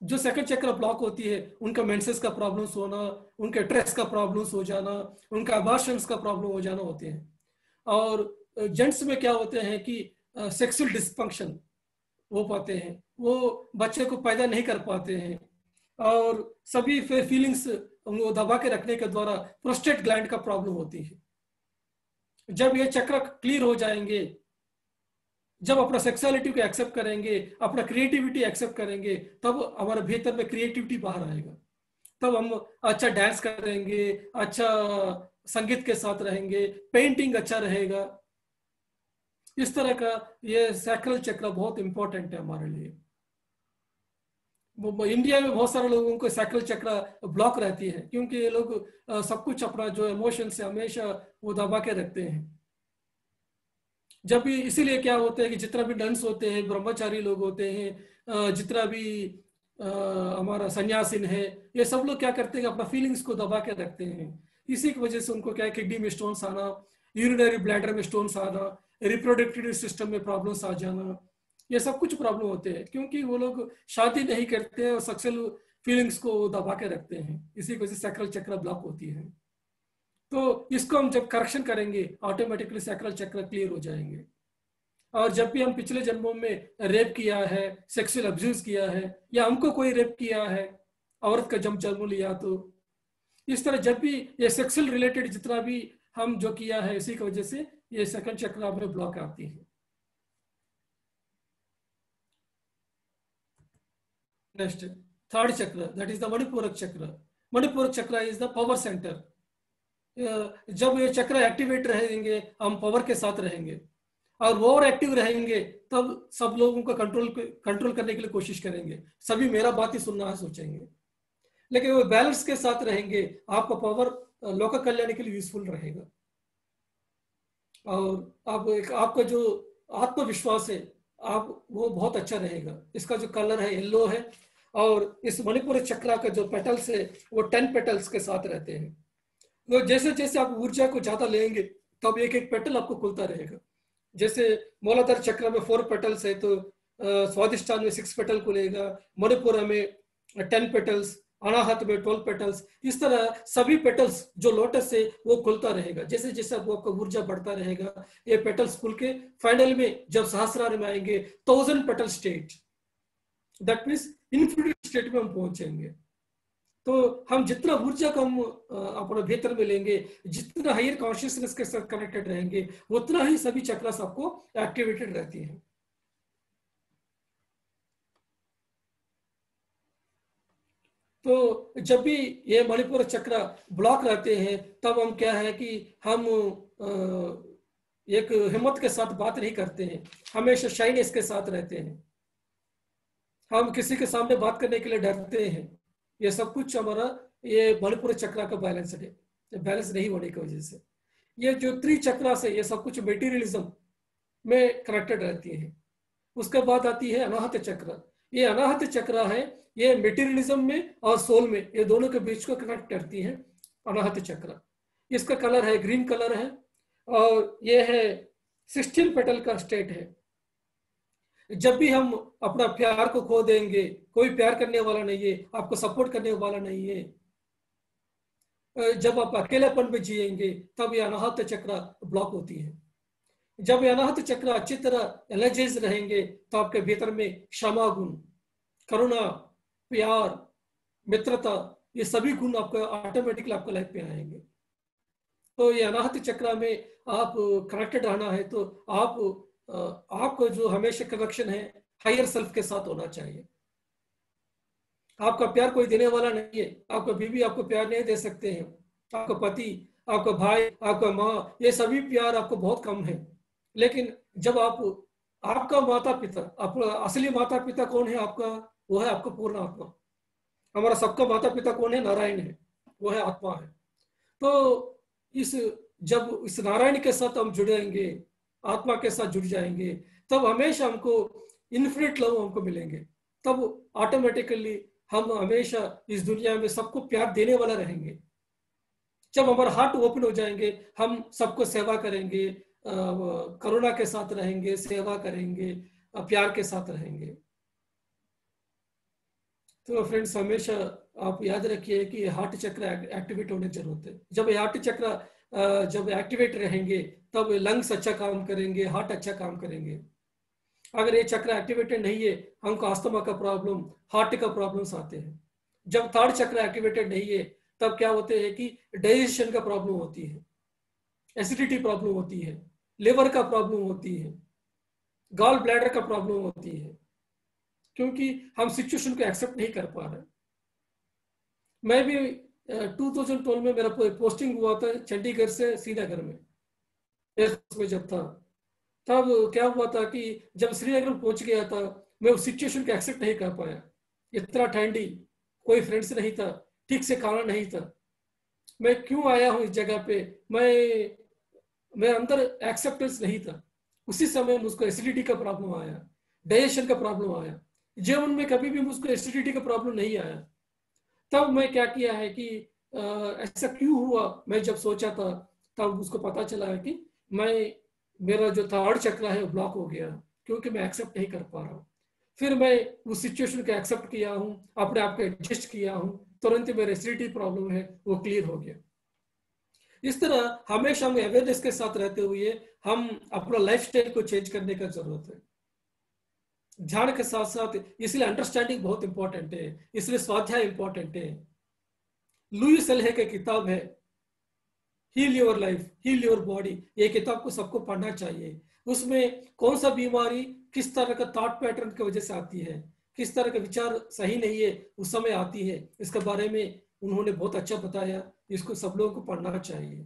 जो सेकंड चक्र ब्लॉक होती है उनका मेंसेस का प्रॉब्लम्स होना, उनके स्ट्रेस का प्रॉब्लम्स हो जाना, उनका अबॉर्शंस का प्रॉब्लम हो जाना होते हैं। और जेंट्स में क्या होते हैं कि सेक्सुअल डिस्फंक्शन हो पाते हैं, वो बच्चे को पैदा नहीं कर पाते हैं और सभी फीलिंग्स उनको दबा के रखने के द्वारा प्रोस्टेट ग्लैंड का प्रॉब्लम होती है। जब ये चक्र क्लियर हो जाएंगे, जब अपना सेक्सुअलिटी को एक्सेप्ट करेंगे, अपना क्रिएटिविटी एक्सेप्ट करेंगे, तब हमारे भीतर में क्रिएटिविटी बाहर आएगा। तब हम अच्छा डांस करेंगे, अच्छा संगीत के साथ रहेंगे, पेंटिंग अच्छा रहेगा। इस तरह का ये सैक्रल चक्र बहुत इंपॉर्टेंट है हमारे लिए। इंडिया में बहुत सारे लोगों को सैक्रल चक्र ब्लॉक रहती है क्योंकि ये लोग सब कुछ अपना जो इमोशन से हमेशा वो दबा के रखते हैं। जब भी इसीलिए क्या होता है कि जितना भी नन्स होते हैं, ब्रह्मचारी लोग होते हैं, जितना भी हमारा सन्यासीन है, ये सब लोग क्या करते हैं अपना फीलिंग्स को दबा के रखते हैं। इसी की वजह से उनको क्या है किडनी में स्टोन्स आना, यूरिनरी ब्लैडर में स्टोन्स आना, रिप्रोडक्टिव सिस्टम में प्रॉब्लम्स आ जाना, ये सब कुछ प्रॉब्लम होते हैं क्योंकि वो लोग शादी नहीं करते हैं और सेक्सुअल फीलिंग्स को दबा के रखते हैं। इसी वजह से सैक्रल चक्र ब्लॉक होती है। तो इसको हम जब करेक्शन करेंगे ऑटोमेटिकली सैक्रल चक्र क्लियर हो जाएंगे। और जब भी हम पिछले जन्मों में रेप किया है, सेक्सुअल अब्यूज किया है, या हमको कोई रेप किया है, औरत का जन्म लिया, तो इस तरह जब भी ये सेक्सुअल रिलेटेड जितना भी हम जो किया है, इसी की वजह से ये सेकंड चक्र में ब्लॉक आती है। नेक्स्ट थर्ड चक्र, दैट इज द मणिपूरक चक्र। मणिपूरक चक्र इज द पावर सेंटर। जब ये चक्र एक्टिवेट रहेंगे हम पावर के साथ रहेंगे, और ओवर एक्टिव रहेंगे तब सब लोगों को कंट्रोल करने के लिए कोशिश करेंगे, सभी मेरा बात ही सुनना है सोचेंगे। लेकिन वो बैलेंस के साथ रहेंगे, आपका पावर लोक कल्याण के लिए यूजफुल रहेगा। और आपका जो आत्मविश्वास है आप वो बहुत अच्छा रहेगा। इसका जो कलर है येलो है, और इस मणिपुर चक्र का जो पेटल्स है वो 10 पेटल्स के साथ रहते हैं। तो जैसे जैसे आप ऊर्जा को ज्यादा लेंगे तब एक एक पेटल आपको खुलता रहेगा। जैसे मूलाधार चक्र में 4 पेटल्स है, तो स्वादिष्ठान में 6 पेटल खुलेगा, मणिपुर में 10 पेटल्स, अनाहत में 12 पेटल्स। इस तरह सभी पेटल्स जो लोटस है वो खुलता रहेगा। जैसे जैसे आपका ऊर्जा बढ़ता रहेगा ये पेटल्स खुल के फाइनल में जब सहस्रार में आएंगे 1000 petal state, that means infinity state में हम पहुंचेंगे। तो हम जितना ऊर्जा को हम अपने भीतर में लेंगे, जितना हायर कॉन्शियसनेस के साथ कनेक्टेड रहेंगे, उतना ही सभी चक्रास आपको एक्टिवेटेड रहती हैं। तो जब भी ये मणिपुर चक्र ब्लॉक रहते हैं तब हम क्या है कि हम एक हिम्मत के साथ बात नहीं करते हैं, हमेशा शाइनेस के साथ रहते हैं, हम किसी के सामने बात करने के लिए डरते हैं। ये सब कुछ हमारा ये मणिपुर चक्र का बैलेंस है, बैलेंस नहीं होने की वजह से ये जो 3 चक्र से ये सब कुछ मटेरियलिज्म में कनेक्टेड रहती है। उसके बाद आती है अनाहत चक्र। ये अनाहत चक्र है, ये मटेरियलिज्म में और सोल में ये दोनों के बीच को कनेक्ट करती है अनाहत चक्र। इसका कलर है ग्रीन कलर है, और ये है 16 पेटल का स्टेट है। जब भी हम अपना प्यार को खो देंगे, कोई प्यार करने वाला नहीं है, आपको सपोर्ट करने वाला नहीं है, जब आप अकेलेपन में जिएंगे तब ये अनाहत चक्र ब्लॉक होती है। जब ये अनाहत चक्र अच्छी तरह एनर्जाइज रहेंगे तो आपके भीतर में क्षमा गुण, करुणा, प्यार, मित्रता, ये सभी गुण आपका ऑटोमेटिकली आपको लाइफ में आएंगे। तो ये अनाहत चक्र में आप कनेक्टेड रहना है तो आपको जो हमेशा कनेक्शन है हायर सेल्फ के साथ होना चाहिए। आपका प्यार कोई देने वाला नहीं है। आपका बीवी आपको प्यार नहीं दे सकते हैं, आपका पति, आपका भाई, आपका माँ, ये सभी प्यार आपको बहुत कम है। लेकिन जब आपका माता पिता, आपका असली माता पिता कौन है आपका? वो है आपका पूर्ण आत्मा। हमारा सबका माता पिता कौन है? नारायण है, वो है आत्मा है। तो जब इस नारायण के साथ हम जुड़ेंगे, आत्मा के साथ जुड़ जाएंगे, तब हमेशा हमको इन्फिनिट लव हमको मिलेंगे। तब ऑटोमेटिकली हम हमेशा इस दुनिया में सबको प्यार देने वाला रहेंगे। जब हमारा हार्ट ओपन हो जाएंगे, हम सबको सेवा करेंगे, करुणा के साथ रहेंगे, सेवा करेंगे, प्यार के साथ रहेंगे। तो फ्रेंड्स, हमेशा आप याद रखिए कि हार्ट चक्र एक्टिवेट होने की जरूरत है। जब हार्ट चक्र जब एक्टिवेट रहेंगे तब लंग्स अच्छा काम करेंगे, हार्ट अच्छा काम करेंगे। अगर ये चक्र एक्टिवेटेड नहीं है, हमको अस्थमा का प्रॉब्लम, हार्ट का प्रॉब्लम्स आते हैं। जब थर्ड चक्र एक्टिवेटेड नहीं है तब क्या होते हैं कि डाइजेशन का प्रॉब्लम होती है, एसिडिटी प्रॉब्लम होती है, लिवर का प्रॉब्लम होती है, गॉल ब्लैडर का प्रॉब्लम होती है, क्योंकि हम सिचुएशन को एक्सेप्ट नहीं कर पा रहे। मैं भी 2012 में मेरा पोस्टिंग हुआ था चंडीगढ़ से श्रीनगर में, एयरफोर्स में जब था। तब क्या हुआ था कि जब श्रीनगर में पहुंच गया था, मैं उस सिचुएशन को एक्सेप्ट नहीं कर पाया। इतना ठंडी, कोई फ्रेंड्स नहीं था, ठीक से खाना नहीं था। मैं क्यों आया हूँ इस जगह पे? मैं अंदर एक्सेप्टेंस नहीं था। उसी समय मुझको एसिडिटी का प्रॉब्लम आया, डाइजेशन का प्रॉब्लम आया। जीवन में कभी भी मुझको एसिडिटी का प्रॉब्लम नहीं आया। तब मैं क्या किया है कि ऐसा क्यों हुआ, मैं जब सोचा था तब मुझको पता चला है कि मेरा जो थर्ड चक्र है वो ब्लॉक हो गया, क्योंकि मैं एक्सेप्ट नहीं कर पा रहा हूँ। फिर मैं उस सिचुएशन को एक्सेप्ट किया हूँ, अपने आप को एडजस्ट किया हूँ, तुरंत मेरा एसिडिटी प्रॉब्लम है वो क्लियर हो गया। इस तरह हमेशा हम अवेयरनेस के साथ रहते हुए हम अपना लाइफस्टाइल को चेंज करने का जरूरत है, ध्यान के साथ साथ। इसलिए अंडरस्टैंडिंग बहुत इंपॉर्टेंट है, इसलिए स्वाध्याय इंपॉर्टेंट है। लुई सल्हे की किताब है heal your life, heal your body, ये किताब को सबको पढ़ना चाहिए। उसमें कौन सा बीमारी किस तरह का थॉट पैटर्न की वजह से आती है, किस तरह का विचार सही नहीं है उस समय आती है, इसके बारे में उन्होंने बहुत अच्छा बताया। इसको सब लोगों को पढ़ना चाहिए।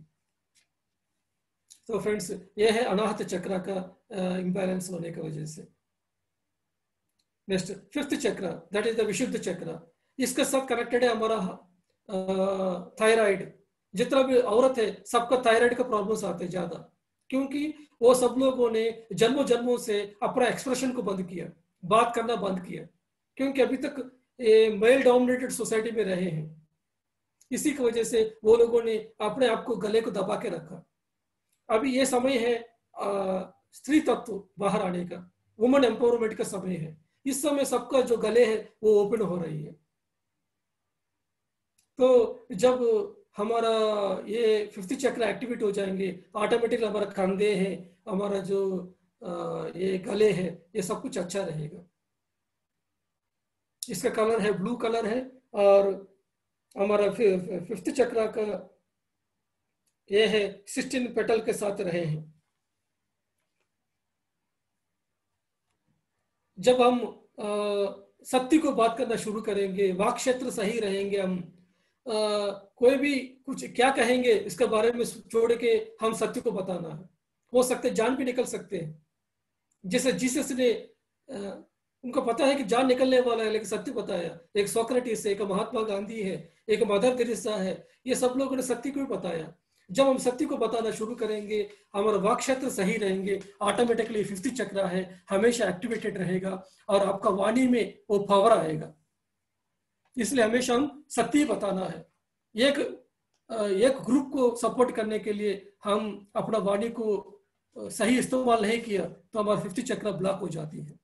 तो फ्रेंड्स, ये है अनाहत चक्र का इम्बैलेंस होने की वजह से। नेक्स्ट, फिफ्थ चक्र, दैट इज द विशुद्ध चक्र। इसके साथ कनेक्टेड है हमारा थायराइड। जितना भी औरत है सबका थायराइड का प्रॉब्लम्स आते हैं ज्यादा, क्योंकि वो सब लोगों ने जन्मों जन्मों से अपना एक्सप्रेशन को बंद किया, बात करना बंद किया, क्योंकि अभी तक मेल डोमिनेटेड सोसाइटी में रहे हैं। इसी की वजह से वो लोगों ने अपने आप को गले को दबा के रखा। अभी ये समय है स्त्री तत्व बाहर आने का, वुमेन एम्पावरमेंट का समय है। इस समय सबका जो गले है वो ओपन हो रही है। तो जब हमारा ये फिफ्थ चक्र एक्टिवेट हो जाएंगे, ऑटोमेटिकली हमारा कंधे है, हमारा जो ये गले है, ये सब कुछ अच्छा रहेगा। इसका कलर है ब्लू कलर है, और हमारा फिफ्थ चक्र का ये है 16 पेटल के साथ रहे हैं। जब हम सत्य को बात करना शुरू करेंगे, वाक क्षेत्र सही रहेंगे, हम कोई भी कुछ क्या कहेंगे इसके बारे में छोड़ के हम सत्य को बताना है। हो सकते जान भी निकल सकते हैं, जैसे जीसस ने उनको पता है कि जान निकलने वाला है, लेकिन सत्य बताया। एक सोक्रेटिस है, एक महात्मा गांधी है, एक मदर तेरेसा है, ये सब लोगों ने सत्य को भी बताया। जब हम सत्य को बताना शुरू करेंगे, हमारा वाक क्षेत्र सही रहेंगे, ऑटोमेटिकली फिफ्थ चक्र है हमेशा एक्टिवेटेड रहेगा और आपका वाणी में वो पावर आएगा। इसलिए हमेशा हम सत्य बताना है। एक ग्रुप को सपोर्ट करने के लिए हम अपना वाणी को सही इस्तेमाल नहीं किया तो हमारा फिफ्थ चक्र ब्लॉक हो जाती है।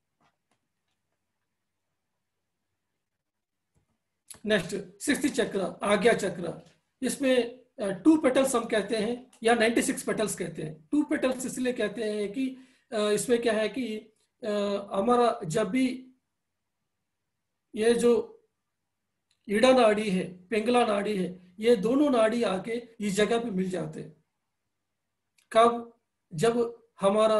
नेक्स्ट, सिक्स्थ चक्र, आज्ञा चक्र। इसमें 2 पेटल्स हम कहते हैं या 96 पेटल्स कहते हैं। 2 पेटल्स इसलिए कहते हैं कि इसमें क्या है कि हमारा जब भी ये जो ईड़ा नाड़ी है, पिंगला नाड़ी है, ये दोनों नाड़ी आके इस जगह पे मिल जाते हैं। कब? जब हमारा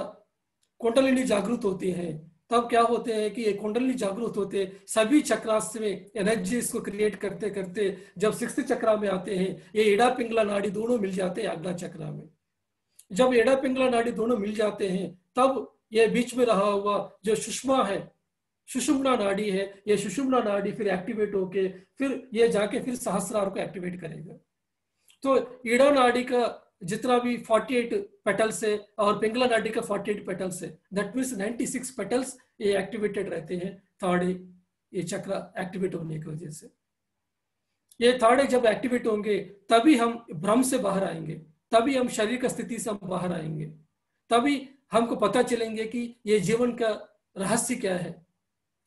कुंडलिनी जागृत होती है, तब क्या होते हैं कि ये कुंडलिनी जागृत होते हैं, सभी चक्रास में एनर्जीज को क्रिएट करते करते जब 6th चक्रा में आते हैं, ये ईड़ा पिंगला नाड़ी दोनों मिल जाते हैं अगला चक्रा में। जब ईड़ा पिंगला नाड़ी दोनों मिल जाते हैं, तब ये बीच में रहा हुआ जो सुषमा है, सुषुम्ना नाड़ी है, ये सुषुम्ना नाड़ी फिर एक्टिवेट होके फिर ये जाके फिर सहस्रार को एक्टिवेट करेगा। तो ईड़ा नाड़ी का जितना भी 48 पेटल्स है और पिंगला नाड़ी का 48 पेटल्स है, दैट मीन्स 96 पेटल्स ये एक्टिवेटेड रहते हैं थर्ड ये चक्र एक्टिवेट होने की वजह से। ये थर्ड जब एक्टिवेट होंगे तभी हम भ्रम से बाहर आएंगे, तभी हम शरीर की स्थिति से हम बाहर आएंगे, तभी हमको पता चलेंगे कि ये जीवन का रहस्य क्या है,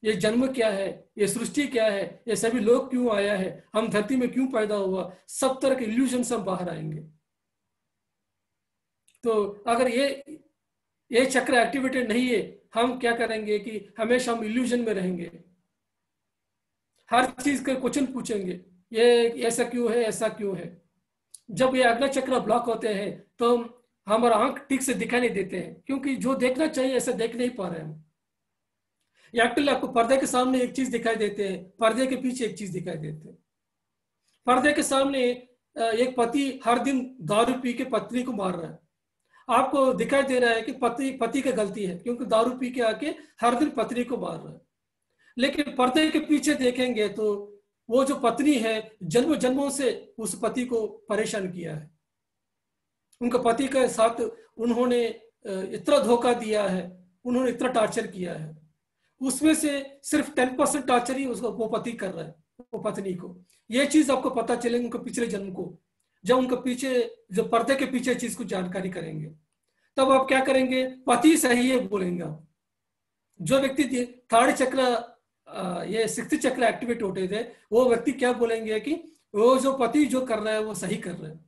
ये जन्म क्या है, ये सृष्टि क्या है, ये सभी लोग क्यों आया है, हम धरती में क्यों पैदा हुआ, सब तरह के इल्यूजन से हम बाहर आएंगे। तो अगर ये चक्र एक्टिवेटेड नहीं है, हम क्या करेंगे कि हमेशा हम इल्यूजन में रहेंगे, हर चीज का क्वेश्चन पूछेंगे, ये ऐसा क्यों है, ऐसा क्यों है। जब ये अगला चक्र ब्लॉक होते हैं तो हमारा आंख ठीक से दिखाई नहीं देते हैं, क्योंकि जो देखना चाहिए ऐसा देख नहीं पा रहे हम। एक्चुअली आपको पर्दे के सामने एक चीज दिखाई देते हैं, पर्दे के पीछे एक चीज दिखाई देते हैं। पर्दे के सामने एक पति हर दिन दारू पी के पत्नी को मार रहा है, आपको दिखाई दे रहा है कि पति की गलती है क्योंकि दारू पी के आके हर दिन पत्नी को मार रहा है। लेकिन पर्दे के पीछे देखेंगे तो वो जो पत्नी है जन्म जन्मों से उस पति को परेशान किया है, उनका पति के साथ उन्होंने इतना धोखा दिया है, उन्होंने इतना टॉर्चर किया है, उसमें से सिर्फ 10% टॉर्चर ही उसको वो पति कर रहा है वो पत्नी को। ये चीज आपको पता चलेगी उनके पिछले जन्म को, जब उनके पीछे जो पर्दे के पीछे चीज को जानकारी करेंगे तब आप क्या करेंगे, पति सही है बोलेंगे आप। जो व्यक्ति थर्ड चक्र ये 6th चक्र एक्टिवेट होते थे वो व्यक्ति क्या बोलेंगे कि वो जो पति जो कर रहा है वो सही कर रहा है।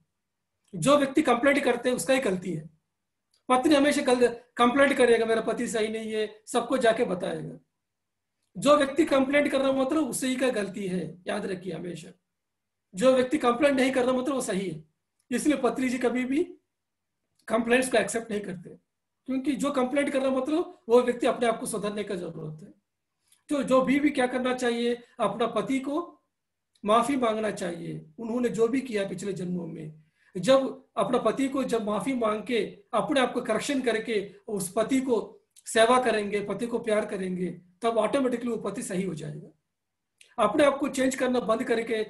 जो व्यक्ति कंप्लेंट करते हैं उसका ही गलती है, पत्नी हमेशा कंप्लेंट करेगा मेरा पति सही नहीं है, सबको जाके बताएगा। जो व्यक्ति कंप्लेंट कर रहा मतलब उसे ही का गलती है, याद रखिए हमेशा। जो व्यक्ति कंप्लेंट नहीं कर रहा मतलब वो सही है। इसलिए पत्नी जी कभी भी कंप्लेंट्स को एक्सेप्ट नहीं करते, क्योंकि जो कंप्लेंट कर रहा मतलब वो व्यक्ति अपने आप को सुधारने का जरूरत है। तो जो भी क्या करना चाहिए, अपना पति को माफी मांगना चाहिए, उन्होंने जो भी किया पिछले जन्मों में। जब अपना पति को जब माफी मांग के अपने आप को करेक्शन करके उस पति को सेवा करेंगे, पति को प्यार करेंगे, तब ऑटोमेटिकली वो पति सही हो जाएगा। अपने आप को चेंज करना बंद करके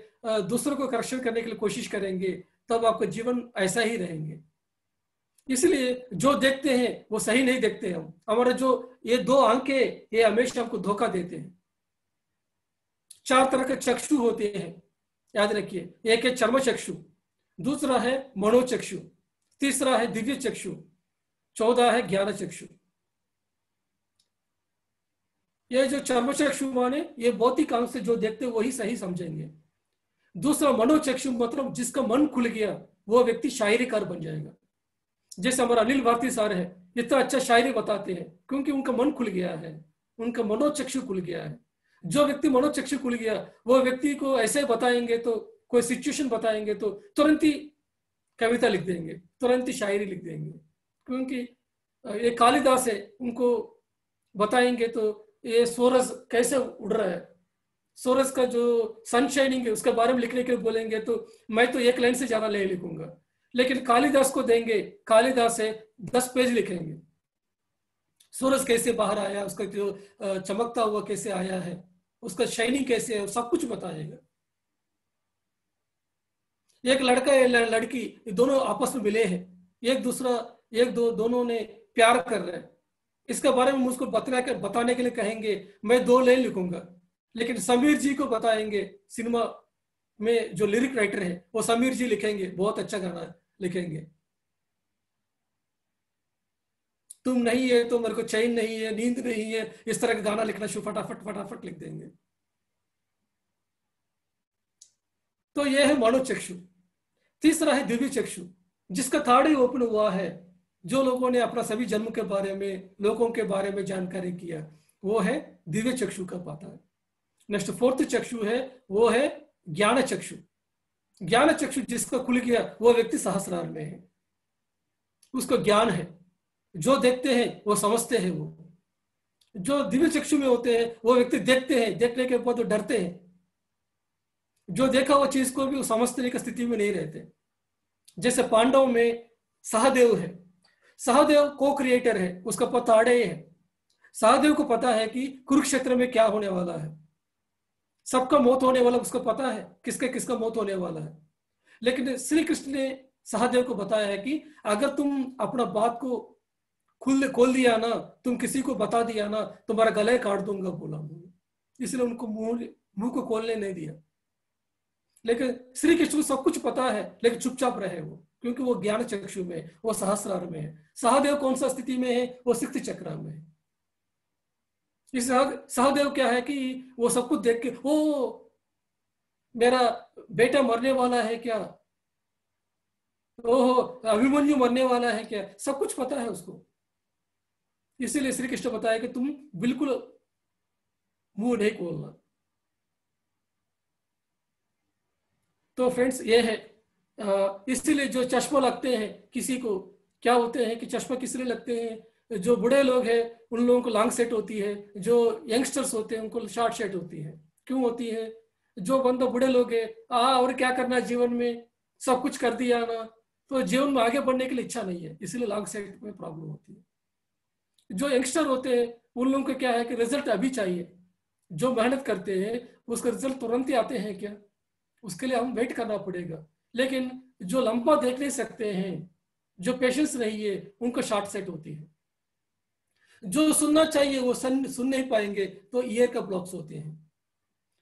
दूसरों को करेक्शन करने के लिए कोशिश करेंगे, तब आपका जीवन ऐसा ही रहेंगे। इसलिए जो देखते हैं वो सही नहीं देखते हम। हमारा जो ये 2 आंखें ये हमेशा हमको धोखा देते हैं। 4 तरह के चक्षु होते हैं, याद रखिए। एक है चर्म चक्षु, दूसरा है मनोचक्षु, तीसरा है दिव्य चक्षु, 14 है ज्ञान चक्षु। ये जो चर्म चक्षु माने ये भौतिक आंख से जो देखते हैं वही सही समझेंगे। दूसरा मनोचक्षु मतलब जिसका मन खुल गया वो व्यक्ति शायरीकार बन जाएगा। जैसे हमारा अनिल भारती सर है, इतना अच्छा शायरी बताते हैं क्योंकि उनका मन खुल गया है, उनका मनोचक्षु खुल गया है। जो व्यक्ति मनोचक्षु खुल गया वो व्यक्ति को ऐसे बताएंगे तो कोई सिचुएशन बताएंगे तो तुरंत ही कविता लिख देंगे, तुरंत ही शायरी लिख देंगे। क्योंकि ये कालिदास है, उनको बताएंगे तो ये सूरज कैसे उड़ रहा है, सूरज का जो सनशाइनिंग है उसके बारे में लिखने के लिए बोलेंगे तो मैं तो 1 लाइन से ज्यादा नहीं लिखूंगा। लेकिन कालिदास को देंगे, कालिदास से 10 पेज लिखेंगे। सूरज कैसे बाहर आया, उसका जो चमकता हुआ कैसे आया है, उसका शाइनिंग कैसे है, सब कुछ बताएगा। एक लड़का या लड़की दोनों आपस में मिले हैं, दोनों ने प्यार कर रहे हैं, इसके बारे में मुझको बताने के लिए कहेंगे, मैं 2 लाइन लिखूंगा। लेकिन समीर जी को बताएंगे, सिनेमा में जो लिरिक राइटर है वो समीर जी लिखेंगे, बहुत अच्छा गाना लिखेंगे। तुम नहीं है तो मेरे को चैन नहीं है, नींद नहीं है, इस तरह का गाना लिखना शुरू फटाफट लिख देंगे। तो ये है मनोचक्षु। तीसरा है दिव्य चक्षु, जिसका थर्ड ही ओपन हुआ है। जो लोगों ने अपना सभी जन्म के बारे में, लोगों के बारे में जानकारी किया, वो है दिव्य चक्षु का पाता है। नेक्स्ट फोर्थ चक्षु है, वो है ज्ञान चक्षु। ज्ञान चक्षु जिसका खुल गया वो व्यक्ति सहस्रार में है, उसको ज्ञान है, जो देखते हैं वो समझते हैं। वो जो दिव्य चक्षु में होते हैं वो व्यक्ति देखते हैं, देखने के बाद वो डरते हैं, जो देखा वो चीज को भी वो समझने की स्थिति में नहीं रहते। जैसे पांडव में सहदेव है, सहदेव को क्रिएटर है, उसका पता अड़े है। सहदेव को पता है कि कुरुक्षेत्र में क्या होने वाला है, सबका मौत होने वाला, उसको पता है किसका किसका मौत होने वाला है। लेकिन श्री कृष्ण ने सहदेव को बताया है कि अगर तुम अपना बात को खोल दिया ना, तुम किसी को बता दिया ना, तुम्हारा गले काट दूंगा बोला। इसलिए उनको मुंह को खोलने नहीं दिया। लेकिन श्री कृष्ण को सब कुछ पता है, लेकिन चुपचाप रहे वो, क्योंकि वो ज्ञान चक्षु में, वो सहस्रार में है। सहदेव कौन सा स्थिति में है, वो सिक्त चक्र में है। इस सहदेव क्या है कि वो सब कुछ देख के, ओ मेरा बेटा मरने वाला है क्या, ओहो अभिमन्यु मरने वाला है क्या, सब कुछ पता है उसको। इसीलिए श्री कृष्ण बताया कि तुम बिल्कुल मुंह नहीं खोलना। तो फ्रेंड्स ये है, इसीलिए जो चश्मा लगते हैं किसी को, क्या होते हैं कि चश्मा किस लिए लगते हैं, जो बूढ़े लोग हैं उन लोगों को लॉन्ग सेट होती है, जो यंगस्टर्स होते हैं उनको शॉर्ट सेट होती है। क्यों होती है? जो बंदा बूढ़े लोग है, और क्या करना है जीवन में, सब कुछ कर दिया ना, तो जीवन में आगे बढ़ने के लिए इच्छा नहीं है, इसलिए लॉन्ग सेट में प्रॉब्लम होती है। जो यंगस्टर होते हैं उन लोगों को क्या है कि रिजल्ट अभी चाहिए, जो मेहनत करते हैं उसका रिजल्ट तुरंत ही आते हैं क्या, उसके लिए हम वेट करना पड़ेगा। लेकिन जो लंबा देख नहीं सकते हैं, जो पेशेंस नहीं है, उनको शॉर्ट सेट होती है। जो सुनना चाहिए वो सुन नहीं पाएंगे, तो ईयर का ब्लॉक्स होते हैं।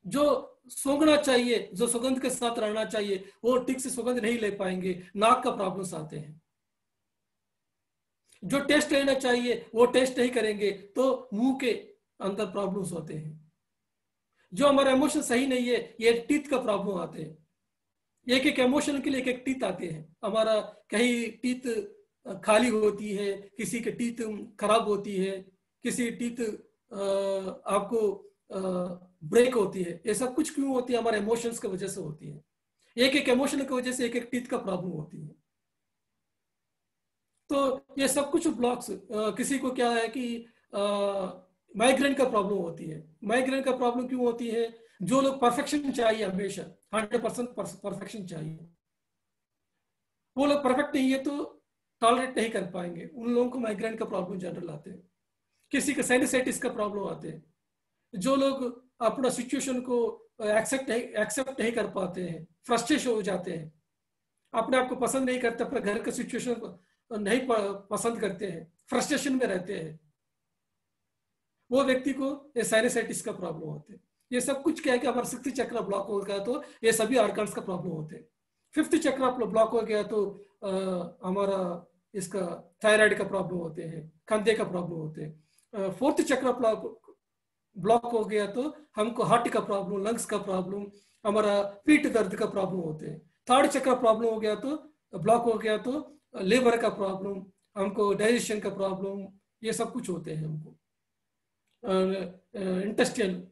जो सूंघना चाहिए, जो सुगंध के साथ रहना चाहिए, वो ठीक से सुगंध नहीं ले पाएंगे, नाक का प्रॉब्लम्स आते हैं। जो टेस्ट लेना चाहिए वो टेस्ट नहीं करेंगे, तो मुंह के अंदर प्रॉब्लम्स होते हैं। जो हमारा इमोशन सही नहीं है, ये टीथ का प्रॉब्लम आते हैं। एक एक इमोशन के लिए एक एक टीथ आते हैं। हमारा कहीं टीथ खाली होती है, किसी के टीथ खराब होती है, किसी टीथ आपको ब्रेक होती है। ये सब कुछ क्यों होती है? हमारे इमोशंस की वजह से होती है। एक एक इमोशन की वजह से एक एक टीथ का प्रॉब्लम होती है। तो ये सब कुछ ब्लॉक्स, किसी को क्या है कि माइग्रेन का प्रॉब्लम होती है। माइग्रेन का प्रॉब्लम क्यों होती है? जो लोग परफेक्शन चाहिए, हमेशा 100% परफेक्शन चाहिए, वो लोग परफेक्ट नहीं है तो टॉलरेट नहीं कर पाएंगे। उन लोगों को माइग्रेन का प्रॉब्लम जनरल आते हैं। किसी का साइनसाइटिस का प्रॉब्लम आते हैं। जो लोग अपना सिचुएशन को एक्सेप्ट नहीं कर पाते हैं, फ्रस्ट्रेशन हो जाते हैं, अपने आप को पसंद नहीं करते, अपने घर का सिचुएशन नहीं पसंद करते हैं, फ्रस्ट्रेशन में रहते हैं, वो व्यक्ति को ये साइनसाइटिस का प्रॉब्लम होते हैं। ये सब कुछ क्या है कि हमारा सिक्स्थ चक्र ब्लॉक हो गया तो ये सभी ऑर्गन्स का प्रॉब्लम होते हैं। फिफ्थ चक्र ब्लॉक हो गया तो हमारा इसका थायराइड का प्रॉब्लम होते हैं, कंधे का प्रॉब्लम होते हैं। फोर्थ चक्र ब्लॉक हो गया तो हमको हार्ट का प्रॉब्लम, लंग्स का प्रॉब्लम, हमारा पीठ दर्द का प्रॉब्लम होते हैं। थर्ड चक्र प्रॉब्लम हो गया तो ब्लॉक हो गया तो लिवर का प्रॉब्लम, हमको डाइजेशन का प्रॉब्लम, ये सब कुछ होते हैं। हमको intestine,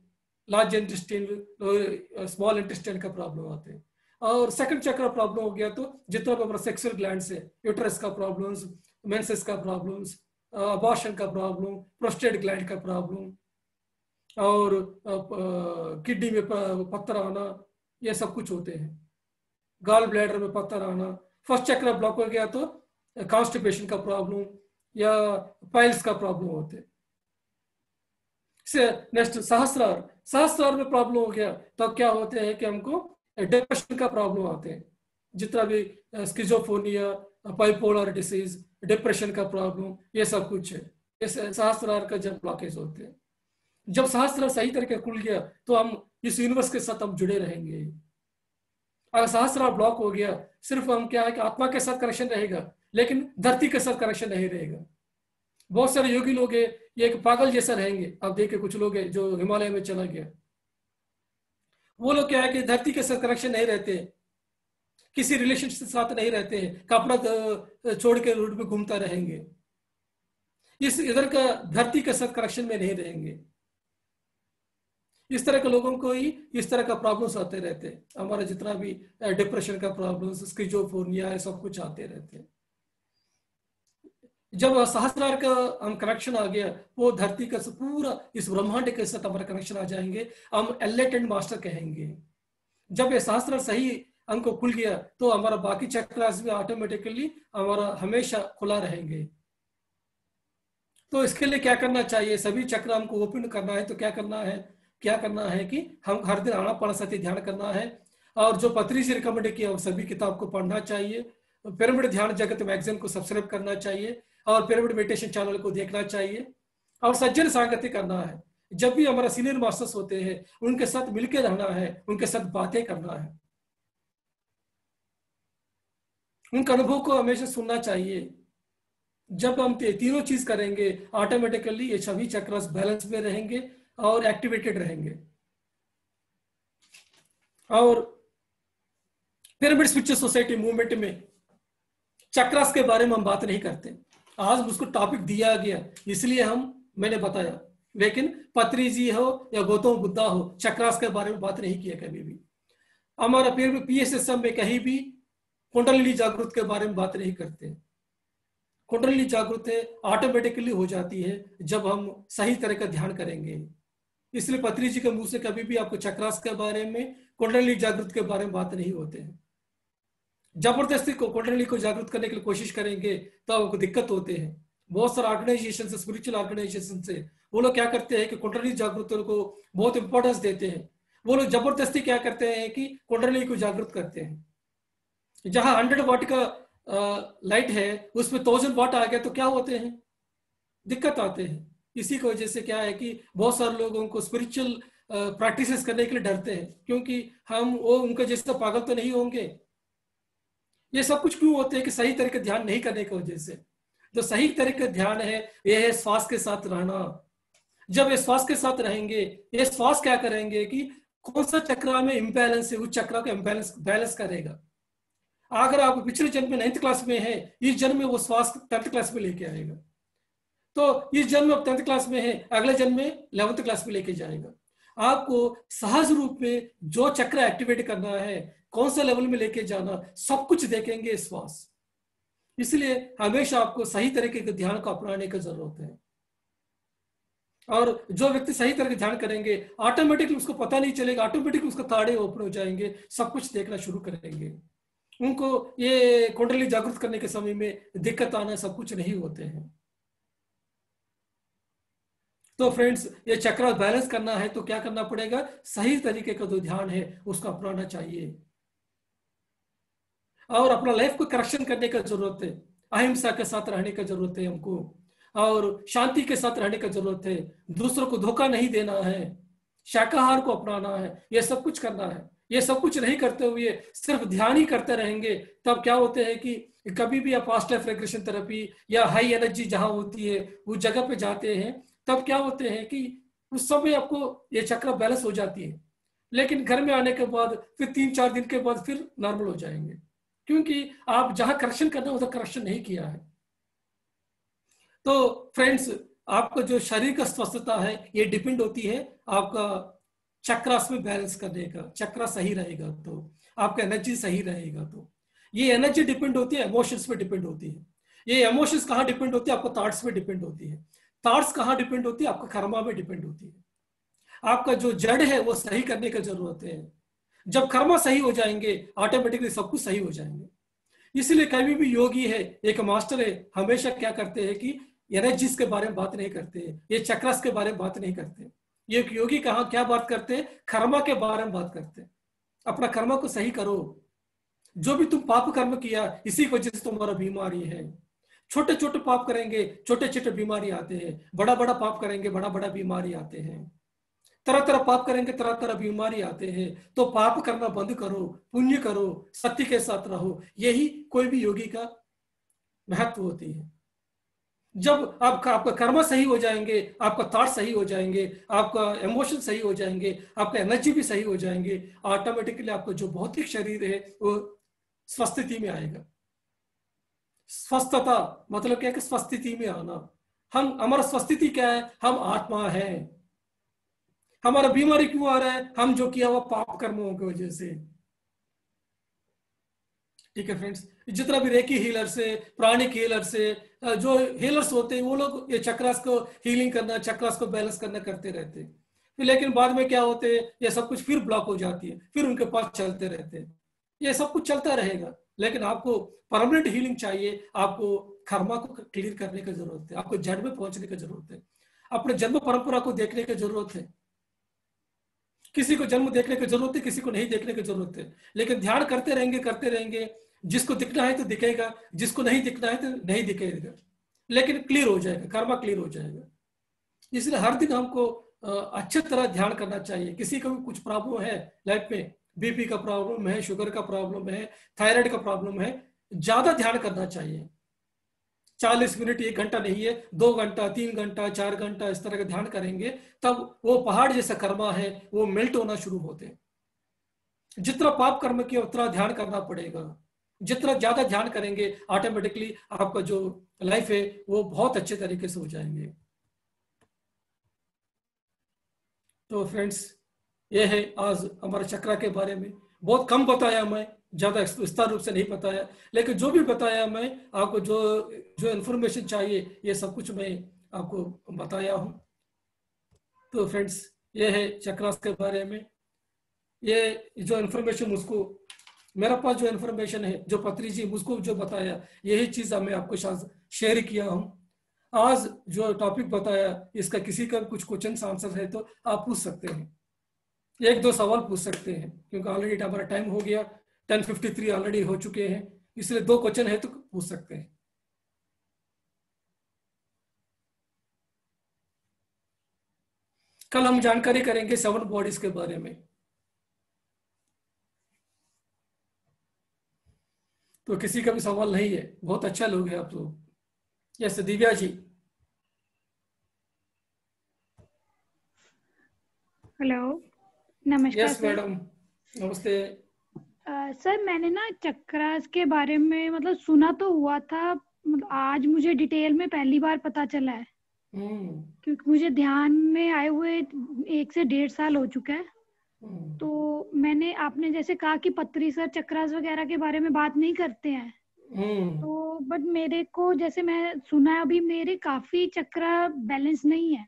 large intestine, small intestine का प्रॉब्लम आते हैं। और सेकंड चक्र प्रॉब्लम हो गया तो जितना भी हमारा सेक्सुअल ग्लैंड्स है, यूट्रस का प्रॉब्लम्स, मेंसेस का प्रॉब्लम्स, अबॉर्शन का प्रॉब्लम, प्रोस्टेट ग्लैंड का प्रॉब्लम, और किडनी में पत्थर आना, ये सब कुछ होते हैं। गॉल ब्लैडर में पत्थर आना। फर्स्ट चक्र ब्लॉक हो गया तो कॉन्स्टिपेशन का प्रॉब्लम या पाइल्स का प्रॉब्लम होते हैं। नेक्स्ट सहस्रार में प्रॉब्लम हो गया तो क्या होते हैं कि हमको डिप्रेशन का प्रॉब्लम आते हैं। जितना भी स्किज़ोफ्रेनिया, बाइपोलर डिसीज, डिप्रेशन का प्रॉब्लम, ये सब कुछ है। ये सहस्रार का जब ब्लॉकेज होते हैं। जब सहस्रार सही तरीके खुल गया तो हम इस यूनिवर्स के साथ हम जुड़े रहेंगे। अगर सहस्रार ब्लॉक हो गया, सिर्फ हम क्या है कि आत्मा के साथ कनेक्शन रहेगा, लेकिन धरती के साथ कनेक्शन नहीं रहेगा। बहुत सारे योगी लोग हैं, ये एक पागल जैसा रहेंगे। आप देखिए कुछ लोग हैं जो हिमालय में चला गया, वो लोग क्या है कि धरती के साथ कनेक्शन नहीं रहते, किसी रिलेशनशिप के साथ नहीं रहते हैं, कपड़ा छोड़ के रोड पे घूमता रहेंगे, इस इधर का धरती के साथ कनेक्शन में नहीं रहेंगे। इस तरह के लोगों को ही इस तरह का प्रॉब्लम्स आते रहते हैं। हमारा जितना भी डिप्रेशन का प्रॉब्लम्स, स्किज़ोफ्रेनिया, सब कुछ आते रहते हैं। जब सहस्रार का हम कनेक्शन आ गया, वो धरती का पूरा इस ब्रह्मांड के साथ हमारा कनेक्शन आ जाएंगे, हम एनलाइटेंड मास्टर कहेंगे। जब ये सहस्रार सही हमको खुल गया तो हमारा बाकी चक्रास भी ऑटोमेटिकली हमारा हमेशा खुला रहेंगे। तो इसके लिए क्या करना चाहिए? सभी चक्र हमको ओपन करना है तो क्या करना है कि हम हर दिन आनापानसति ध्यान करना है, और जो पत्री से रिकमेंड किया वो सभी किताब को पढ़ना चाहिए, पिरामिड ध्यान जगत मैगजीन को सब्सक्राइब करना चाहिए, और पिरामिड मेडिटेशन चैनल को देखना चाहिए, और सज्जन संगति करना है। जब भी हमारा सीनियर मास्टर्स होते हैं उनके साथ मिलकर रहना है, उनके साथ बातें करना है, उनके अनुभव को हमेशा सुनना चाहिए। जब हम तीनों चीज करेंगे ऑटोमेटिकली ये सभी चक्रास बैलेंस में रहेंगे और एक्टिवेटेड रहेंगे। और पिरामिड स्पिरिचुअल सोसाइटी मूवमेंट में चक्रास के बारे में हम बात नहीं करते। आज उसको टॉपिक दिया गया इसलिए मैंने बताया, लेकिन पत्री जी हो या गौतम बुद्धा हो, चक्रास के बारे में बात नहीं किया कभी भी। हमारा PSSM में कहीं भी कुंडलिनी जागृत के बारे में बात नहीं करते। कुंडलिनी जागृत ऑटोमेटिकली हो जाती है जब हम सही तरह का ध्यान करेंगे। इसलिए पत्री जी के मुंह से कभी भी आपको चक्रास के बारे में, कुंडलिनी जागृत के बारे में बात नहीं होते हैं। जबरदस्ती को कुंडलिनी को जागृत करने के लिए कोशिश करेंगे तो आपको दिक्कत होते हैं। बहुत सारे ऑर्गेनाइजेशन से, स्पिरिचुअल ऑर्गेनाइजेशन से, वो लोग क्या करते हैं कि कुंडलिनी जागृत को बहुत इंपॉर्टेंस देते हैं। वो लोग जबरदस्ती क्या करते हैं कि कुंडलिनी को जागृत करते हैं। जहां 100 वाट का लाइट है उसमें 1000 वाट आ गया तो क्या होते हैं? दिक्कत आते हैं। इसी की वजह से क्या है कि बहुत सारे लोगों को स्पिरिचुअल प्रैक्टिसेस करने के लिए डरते हैं, क्योंकि हम वो उनके जैसे पागल तो नहीं होंगे। ये सब कुछ क्यों होते हैं कि सही तरीके ध्यान नहीं करने की वजह से। जो सही तरीके ध्यान है ये है श्वास के साथ रहना। जब ये श्वास के साथ रहेंगे, ये श्वास क्या करेंगे कि कौन सा चक्र में इम्बैलेंस है उस चक्र को बैलेंस करेगा। अगर आप पिछले जन्म में 9th क्लास में है, इस जन्म में वो श्वास 10th क्लास में लेके आएगा। तो इस जन्म में आप 10th क्लास में है, अगले जन्म में 11th क्लास में लेके जाएगा। आपको सहज रूप में जो चक्र एक्टिवेट करना है, कौन सा लेवल में लेके जाना, सब कुछ देखेंगे श्वास। इसलिए हमेशा आपको सही तरीके के ध्यान को अपनाने की जरूरत है। और जो व्यक्ति सही तरह के ध्यान करेंगे ऑटोमेटिकली उसको पता नहीं चलेगा, ऑटोमेटिकली उसका ताड़े ओपन हो जाएंगे, सब कुछ देखना शुरू करेंगे। उनको ये कुंडली जागृत करने के समय में दिक्कत आना सब कुछ नहीं होते हैं। तो फ्रेंड्स, ये चक्र बैलेंस करना है तो क्या करना पड़ेगा? सही तरीके का जो ध्यान है उसको अपनाना चाहिए, और अपना लाइफ को करेक्शन करने का जरूरत है। अहिंसा के साथ रहने का जरूरत है हमको, और शांति के साथ रहने का जरूरत है। दूसरों को धोखा नहीं देना है, शाकाहार को अपनाना है, ये सब कुछ करना है। ये सब कुछ नहीं करते हुए सिर्फ ध्यान ही करते रहेंगे तब क्या होते हैं कि कभी भी आप पास्ट लाइफ रिग्रेशन थेरेपी या हाई एनर्जी जहां होती है उस जगह पे जाते हैं, तब क्या होते हैं कि उस समय आपको ये चक्र बैलेंस हो जाती है, लेकिन घर में आने के बाद फिर 3-4 दिन के बाद फिर नॉर्मल हो जाएंगे, क्योंकि आप जहां करेक्शन करना उधर करेक्शन नहीं किया है। तो फ्रेंड्स, आपका जो शरीर का स्वस्थता है ये डिपेंड होती है आपका चक्रास में बैलेंस करने का। चक्रा सही रहेगा तो आपका एनर्जी सही रहेगा। तो ये एनर्जी डिपेंड होती है इमोशंस पे डिपेंड होती है। ये इमोशंस कहाँ डिपेंड होती है? आपको थॉट्स पे डिपेंड होती है। थॉट्स कहाँ डिपेंड होती है? आपका कर्मा में डिपेंड होती है। आपका जो जड़ है वो सही करने की जरूरत है। जब कर्मा सही हो जाएंगे ऑटोमेटिकली सब कुछ सही हो जाएंगे। इसलिए कभी भी योगी है, एक मास्टर है, हमेशा क्या करते हैं कि एनर्जीज के बारे में बात नहीं करते, ये चक्रास के बारे में बात नहीं करते। ये योगी कहाँ क्या बात करते हैं? कर्मा के बारे में बात करते हैं। अपना कर्मा को सही करो। जो भी तुम पाप कर्म किया इसी वजह से तुम्हारा बीमारी है। छोटे छोटे पाप करेंगे छोटे छोटे बीमारी आते हैं, बड़ा बड़ा पाप करेंगे बड़ा बड़ा बीमारी आते हैं, तरह तरह पाप करेंगे तरह तरह बीमारी आते हैं। तो पाप करना बंद करो, पुण्य करो, सत्य के साथ रहो। यही कोई भी योगी का महत्व होती है। जब आपका कर्म सही हो जाएंगे, आपका थॉट सही हो जाएंगे, आपका इमोशन सही हो जाएंगे, आपका एनर्जी भी सही हो जाएंगे, ऑटोमेटिकली आपका जो भौतिक शरीर है वो स्वस्थिति में आएगा। स्वस्थता मतलब क्या है कि स्वस्थिति में आना। हमारा स्वस्थिति क्या है? हम आत्मा है। हमारा बीमारी क्यों आ रहा है? हम जो किया हुआ पाप कर्मों की वजह से। ठीक है फ्रेंड्स, जितना भी रेकी हीलर से, प्राणिक हीलर से, जो हीलर्स होते हैं वो लोग ये चक्रास को हीलिंग करना, चक्रास को बैलेंस करना करते रहते हैं। लेकिन बाद में क्या होते हैं, ये सब कुछ फिर ब्लॉक हो जाती है, फिर उनके पास चलते रहते हैं। ये सब कुछ चलता रहेगा, लेकिन आपको परमानेंट हीलिंग चाहिए। आपको कर्मा को क्लियर करने की जरूरत है, आपको जड़ में पहुंचने की जरूरत है, अपने जन्म परंपरा को देखने की जरूरत है। किसी को जन्म देखने की जरूरत है, किसी को नहीं देखने की जरूरत है, लेकिन ध्यान करते रहेंगे। जिसको दिखना है तो दिखेगा, जिसको नहीं दिखना है तो नहीं दिखेगा, लेकिन क्लियर हो जाएगा, कर्मा क्लियर हो जाएगा। इसलिए हर दिन हमको अच्छी तरह ध्यान करना चाहिए। किसी को भी कुछ प्रॉब्लम है लाइफ में, बीपी का प्रॉब्लम है, शुगर का प्रॉब्लम है, थायराइड का प्रॉब्लम है, ज्यादा ध्यान करना चाहिए। 40 मिनट 1 घंटा नहीं है, 2 घंटा 3 घंटा 4 घंटा इस तरह का ध्यान करेंगे, तब वो पहाड़ जैसा कर्मा है वो मेल्ट होना शुरू होते हैं। जितना पाप कर्म किया उतना ध्यान करना पड़ेगा। जितना ज्यादा ध्यान करेंगे ऑटोमेटिकली आपका जो लाइफ है वो बहुत अच्छे तरीके से हो जाएंगे। तो फ्रेंड्स, ये है आज हमारे चक्रा के बारे में। बहुत कम बताया मैं, ज्यादा विस्तार रूप से नहीं बताया, लेकिन जो भी बताया मैं आपको, जो जो इन्फॉर्मेशन चाहिए ये सब कुछ मैं आपको बताया हूं। तो फ्रेंड्स, ये है चक्रास के बारे में। ये जो इन्फॉर्मेशन मुझको, मेरे पास जो इन्फॉर्मेशन है, जो पत्री जी मुझको जो बताया, यही चीज मैं आपको शेयर किया हूं। आज जो टॉपिक बताया, इसका किसी का कुछ क्वेश्चन आंसर है तो आप पूछ सकते हैं, 1-2 सवाल पूछ सकते हैं, क्योंकि ऑलरेडी हमारा टाइम हो गया, 10:53 ऑलरेडी हो चुके हैं, इसलिए 2 क्वेश्चन है तो पूछ सकते हैं। कल हम जानकारी करेंगे 7 बॉडीज के बारे में। तो किसी का भी सवाल नहीं है? बहुत अच्छा लोग हैं आप लोग। यस दिव्या जी।
हेलो, नमस्कार।
यस मैडम, नमस्ते।
सर, मैंने ना चक्रास के बारे में मतलब सुना तो हुआ था, मतलब आज मुझे डिटेल में पहली बार पता चला है। क्योंकि मुझे ध्यान में आए हुए 1 से 1.5 साल हो चुका है। तो मैंने, आपने जैसे कहा कि पत्री सर चक्रास वगैरह के बारे में बात नहीं करते हैं, तो बट मेरे को जैसे मैं सुना है, अभी मेरे काफी चक्रा बैलेंस नहीं है,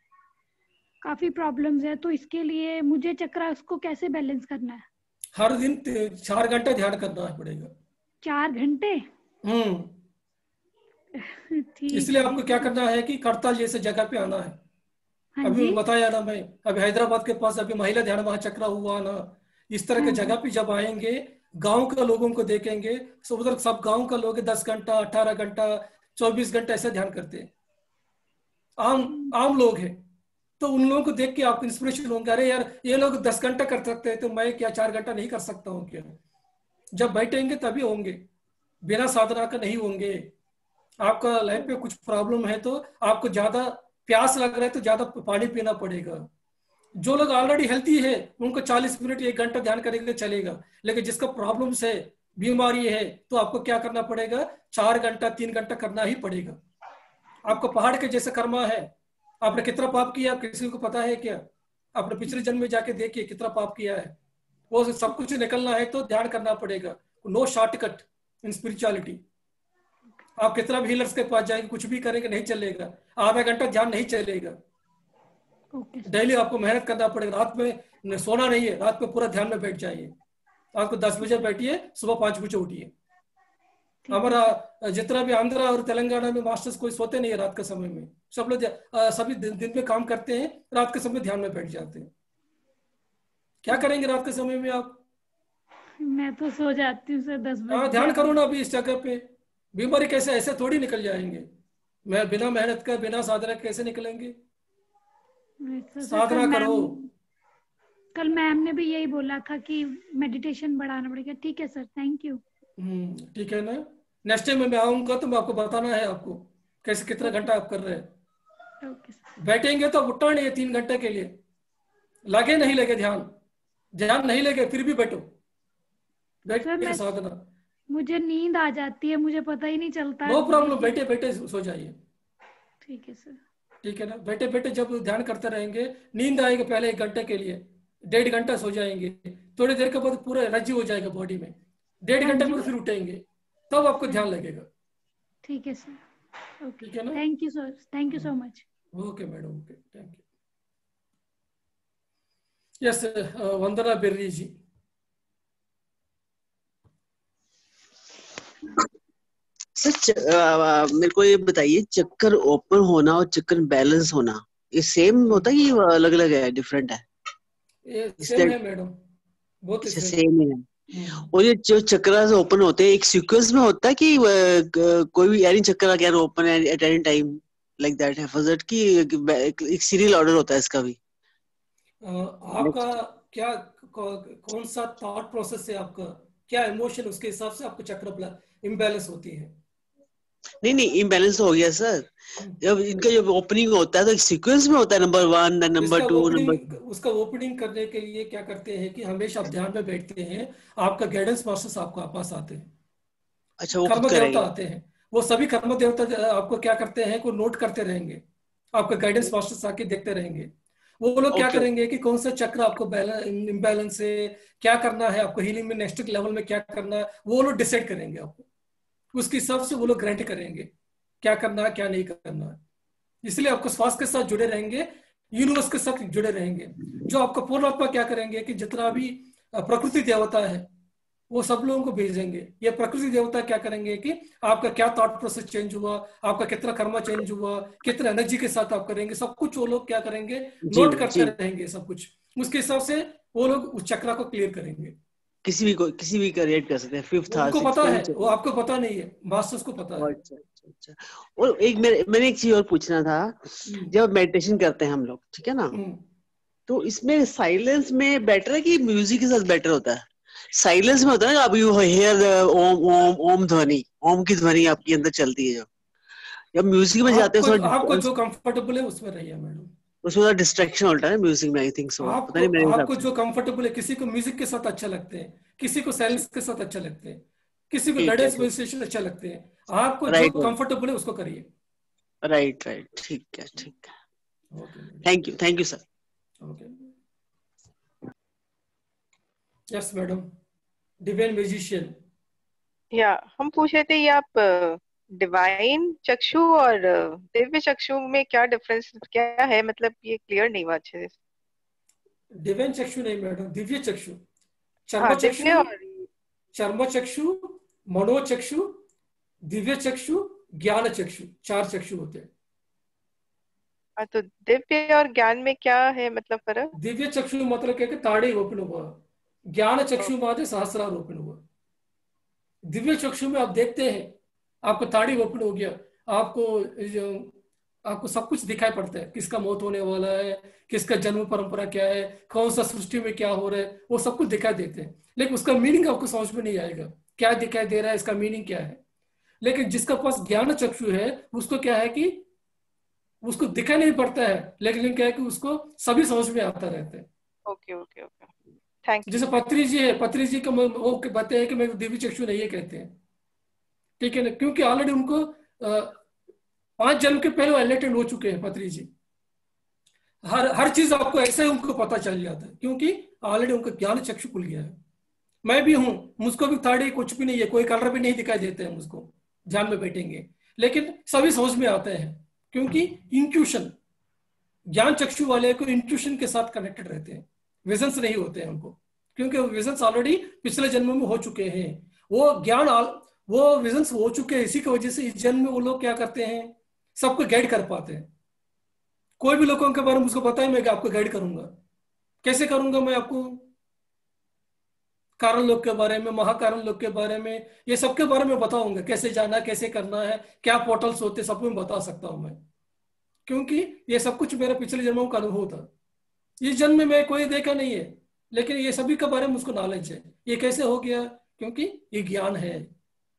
काफी प्रॉब्लम्स है। तो इसके लिए मुझे चक्रास को कैसे बैलेंस करना है?
हर दिन 4 घंटे ध्यान करना पड़ेगा।
4 घंटे? ठीक।
इसलिए आपको क्या करना है कि करताल जैसे जगह पे आना है।
हाँ
अभी
जी।
बताया ना मैं, अभी हैदराबाद के पास अभी महिला ध्यान महाचक्र हुआ ना, इस तरह के जगह पे जब आएंगे, गांव के लोगों को देखेंगे, तो उधर सब गांव का लोग 10 घंटा 18 घंटा 24 घंटा ऐसा ध्यान करते हैं, आम लोग हैं। तो उन लोगों को देख के आपको इंस्पिरेशन होंगे, अरे यार ये लोग 10 घंटा कर सकते हैं तो मैं क्या 4 घंटा नहीं कर सकता हूँ क्या? जब बैठेंगे तभी होंगे, बिना साधना का नहीं होंगे। आपका लाइफ में कुछ प्रॉब्लम है तो आपको ज्यादा प्यास लग रहा है तो ज्यादा पानी पीना पड़ेगा। जो लोग ऑलरेडी हेल्थी है उनको 40 मिनट 1 घंटा ध्यान करेंगे चलेगा, लेकिन जिसका प्रॉब्लम्स है, बीमारी है, तो आपको क्या करना पड़ेगा? 4 घंटा 3 घंटा करना ही पड़ेगा। आपको पहाड़ के जैसे कर्मा है, आपने कितना पाप किया किसी को पता है क्या? आपने पिछले जन्म में जाके देखिए कितना पाप किया है। वो सब कुछ निकलना है तो ध्यान करना पड़ेगा। No shortcut in spirituality. आप कितना भी हीलर्स के पास जाएंगे, कुछ भी करेंगे नहीं चलेगा, आधा घंटा ध्यान नहीं चलेगा। डेली आपको मेहनत करना पड़ेगा। रात में सोना नहीं है, रात में पूरा ध्यान में बैठ जाइए। रात को 10 बजे बैठिए, सुबह 5 बजे उठिए। हमारा जितना भी आंध्रा और तेलंगाना में मास्टर्स कोई सोते नहीं है रात के समय में, सब लोग सभी दिन में काम करते हैं, रात के समय ध्यान में बैठ जाते हैं। क्या करेंगे रात के समय में आप?
मैं तो सो जाती हूँ सर 10 बजे।
ध्यान करो ना अभी इस जगह पे। बीमारी कैसे ऐसे थोड़ी निकल जाएंगे? मैं बिना मेहनत का, बिना साधना कैसे निकलेंगे? साधना करो।
कल मैम ने भी यही बोला था कि मेडिटेशन बढ़ाना पड़ेगा। ठीक है सर, थैंक यू।
ठीक है ना, नेक्स्ट टाइम मैं आऊंगा तो मैं आपको बताना है आपको कैसे कितना घंटा आप कर रहे हैं। बैठेंगे तो उठना नहीं है 3 घंटे के लिए, लगे नहीं लगे ध्यान नहीं लगे फिर भी बैठो, बैठ के साधना।
मुझे नींद आ जाती है, मुझे पता ही नहीं चलता।
नो प्रॉब्लम, बैठे बैठे सो जाइए।
ठीक है सर।
ठीक है ना, बैठे बैठे जब ध्यान करते रहेंगे नींद आएगी, पहले 1 घंटे के लिए 1.5 घंटा सो जाएंगे, थोड़ी देर के बाद पूरा एनर्जी हो जाएगा बॉडी में, 1.5 घंटे
हाँ
में फिर उठेंगे, तब आपको ध्यान लगेगा।
ठीक है सर। ओके,
ठीक है ना।
Thank you sir, thank you so much.
Okay madam, okay, thank you. Yes, Vandana Berry ji.
Sir मेरे को ये बताइए, चक्कर ओपन होना और चक्कर बैलेंस होना ये सेम होता है कि अलग अलग है, डिफरेंट है?
ये सेम है मैडम, बहुत
सेम है। और ये जो चक्र ओपन होते हैं एक सीक्वेंस में होता है कि कोई भी यानी चक्र can open at any time like that है फजट की एक सीरियल ऑर्डर होता है इसका भी?
आपका क्या कौन सा थॉट प्रोसेस है आपका, क्या इमोशन, उसके हिसाब से आपको चक्र इम्बैलेंस होती है।
नहीं इम्बैलेंस हो गया सर। जब इनका जब ओपनिंग होता है तो एक सीक्वेंस में होता है, नंबर 1 नंबर 2 नंबर।
उसका ओपनिंग करने के लिए क्या करते हैं कि हमेशा आप ध्यान में बैठते हैं, आपका गाइडेंस मास्टर्स आपको पास आते हैं।
अच्छा, वो
कर्म देवता आते हैं, वो सभी कर्म देवता आपको क्या करते हैं को नोट करते रहेंगे, आपका गाइडेंस मास्टर्स आके देखते रहेंगे। वो लोग क्या करेंगे कि कौन सा चक्र आपको इम्बैलेंस है, क्या करना है आपको हीलिंग में, नेक्स्ट लेवल में क्या करना है, वो लोग डिसाइड करेंगे आपको, उसके हिसाब से वो लोग ग्रांट करेंगे क्या करना है क्या नहीं करना है। इसलिए आपको स्वास्थ्य के साथ जुड़े रहेंगे, यूनिवर्स के साथ जुड़े रहेंगे। जो आपका पूर्ण आत्मा क्या करेंगे कि जितना भी प्रकृति देवता है वो सब लोगों को भेजेंगे। ये प्रकृति देवता क्या करेंगे कि आपका क्या थॉट प्रोसेस चेंज हुआ, आपका कितना कर्मा चेंज हुआ, कितना एनर्जी के साथ आप करेंगे, सब कुछ वो लोग क्या करेंगे नोट करते रहेंगे सब कुछ। उसके हिसाब से वो लोग उस चक्र को क्लियर करेंगे।
किसी भी का रेट कर सकते हैं, फिफ्थ
उनको पता है, वो आपको पता नहीं है, मास्टर्स को पता है।
अच्छा। और एक मैंने एक चीज और पूछना था, जब मेडिटेशन करते हैं हम लोग, ठीक है ना, तो इसमें साइलेंस में बेटर है कि म्यूजिक के साथ बेटर होता है? साइलेंस में होता है ना, अभी वो हेयर ओम ओम ओम ध्वनि, ओम की ध्वनि आपके अंदर चलती है, जब म्यूजिक में जाते हैं
आपको जो कंफर्टेबल है उसमें रहिए मैडम,
उसमें डिस्ट्रैक्शन होता है म्यूजिक में, आई थिंक सो। पता नहीं मेरे हिसाब
आपको
से
जो कंफर्टेबल है, किसी को म्यूजिक के साथ अच्छा लगते हैं, किसी को साइलेंस के साथ अच्छा लगते हैं, किसी को गाइडेंस मेडिटेशन अच्छा लगते हैं, आपको जो कंफर्टेबल है उसको करिए।
राइट, ठीक है। Thank you sir.
Okay, yes madam. Divine musician.
या हम पूछ रहे थे, ये आप डिवाइन चक्षु और दिव्य चक्षु में क्या डिफरेंस क्या है, मतलब ये क्लियर नहीं हुआ अच्छे से।
डिवाइन चक्षु नहीं मैडम, दिव्य चक्षु। चर्म चक्षु, मनोचक्षु, दिव्य चक्षु, ज्ञान चक्षु, 4 चक्षु होते हैं।
तो दिव्य और ज्ञान में क्या है मतलब फर्क?
दिव्य चक्षु मतलब क्या, ताड़ी ओपन हुआ, ज्ञान चक्षु माते सहस्रार ओपन हुआ। दिव्य चक्षु में आप देखते हैं, आपको ताड़ी ओपन हो गया, आपको सब कुछ दिखाई पड़ता है, किसका मौत होने वाला है, किसका जन्म परंपरा क्या है, कौन सा सृष्टि में क्या हो रहा है, वो सब कुछ दिखाई देते हैं। लेकिन उसका मीनिंग आपको समझ में नहीं आएगा, क्या दिखाई दे रहा है, इसका मीनिंग क्या है। लेकिन जिसका पास ज्ञान चक्षु है उसको क्या है कि उसको दिखाई नहीं पड़ता है, लेकिन क्या है कि उसको सभी समझ में आता रहता है।
Okay thank you.
जैसे पत्री जी है, पत्री जी का वो बताते हैं कि मैं दिव्य चक्षु नहीं है कहते हैं, ठीक है ना, क्योंकि ऑलरेडी उनको 5 जन्म के पहले एनलाइटेंड हो चुके हैं पत्री जी। हर चीज आपको ऐसे ही उनको पता चल जाता है, क्योंकि ऑलरेडी उनका ज्ञान चक्षु खुल गया है। मैं भी हूं, मुझको भी ताड़ी कुछ भी नहीं है, कोई कलर भी नहीं दिखाई देते हैं मुझको, ध्यान में बैठेंगे, लेकिन सभी समझ में आते हैं, क्योंकि इंट्यूशन, ज्ञान चक्षु वाले को इंट्यूशन के साथ कनेक्टेड रहते हैं, विजन्स नहीं होते हैं उनको, क्योंकि विजन्स ऑलरेडी पिछले जन्म में हो चुके हैं। वो विजन्स हो चुके हैं, इसी की वजह से इस जन्म में वो लोग क्या करते हैं, सबको गाइड कर पाते हैं। कोई भी लोगों के बारे में मुझको पता है, मैं आपको गाइड करूंगा। कैसे करूंगा मैं आपको? कारण लोग के बारे में, महाकारण लोग के बारे में, ये सबके बारे में बताऊंगा, कैसे जाना, कैसे करना है, क्या पोर्टल्स होते, सब में बता सकता हूं मैं, क्योंकि ये सब कुछ मेरा पिछले जन्मों का अनुभव था। इस जन्म में कोई देखा नहीं है, लेकिन ये सभी के बारे में मुझको नॉलेज है। ये कैसे हो गया? क्योंकि ये ज्ञान है,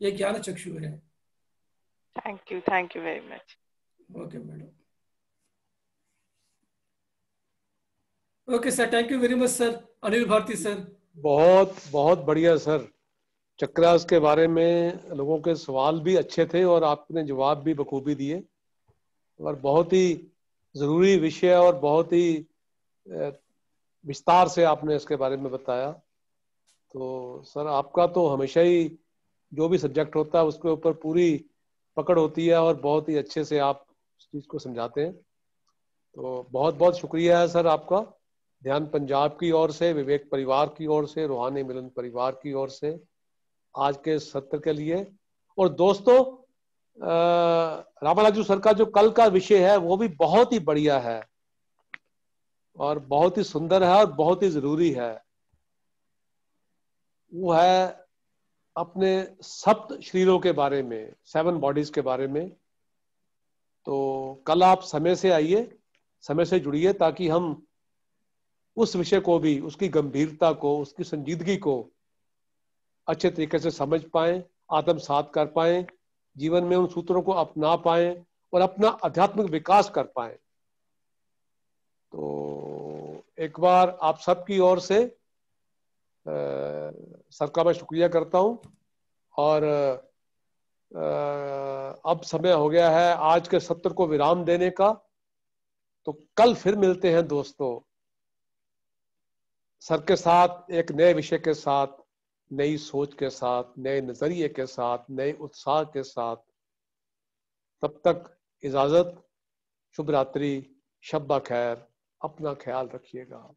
ये ज्ञान चक्षु है।
Thank you very much.
Okay madam, okay sir, thank you very much sir. Anil Bharti sir,
बहुत बहुत बढ़िया सर, चक्रास के बारे में लोगों के सवाल भी अच्छे थे और आपने जवाब भी बखूबी दिए, और बहुत ही ज़रूरी विषय और बहुत ही विस्तार से आपने इसके बारे में बताया। तो सर आपका तो हमेशा ही जो भी सब्जेक्ट होता है उसके ऊपर पूरी पकड़ होती है और बहुत ही अच्छे से आप उस चीज़ को समझाते हैं। तो बहुत बहुत शुक्रिया है सर आपका, ध्यान पंजाब की ओर से, विवेक परिवार की ओर से, रूहानी मिलन परिवार की ओर से आज के सत्र के लिए। और दोस्तों रामाराजू सर का जो कल का विषय है वो भी बहुत ही बढ़िया है और बहुत ही सुंदर है और बहुत ही जरूरी है। वो है अपने सप्त शरीरों के बारे में, 7 बॉडीज के बारे में। तो कल आप समय से आइए, समय से जुड़िए, ताकि हम उस विषय को भी, उसकी गंभीरता को, उसकी संजीदगी को अच्छे तरीके से समझ पाए, आत्मसात कर पाए, जीवन में उन सूत्रों को अपना पाए और अपना आध्यात्मिक विकास कर पाए। तो एक बार आप सबकी ओर से सर का मैं शुक्रिया करता हूं। और अब समय हो गया है आज के सत्र को विराम देने का। तो कल फिर मिलते हैं दोस्तों, सर के साथ, एक नए विषय के साथ, नई सोच के साथ, नए नजरिए के साथ, नए उत्साह के साथ। तब तक इजाजत, शुभ रात्रि, शब्बा खैर, अपना ख्याल रखिएगा।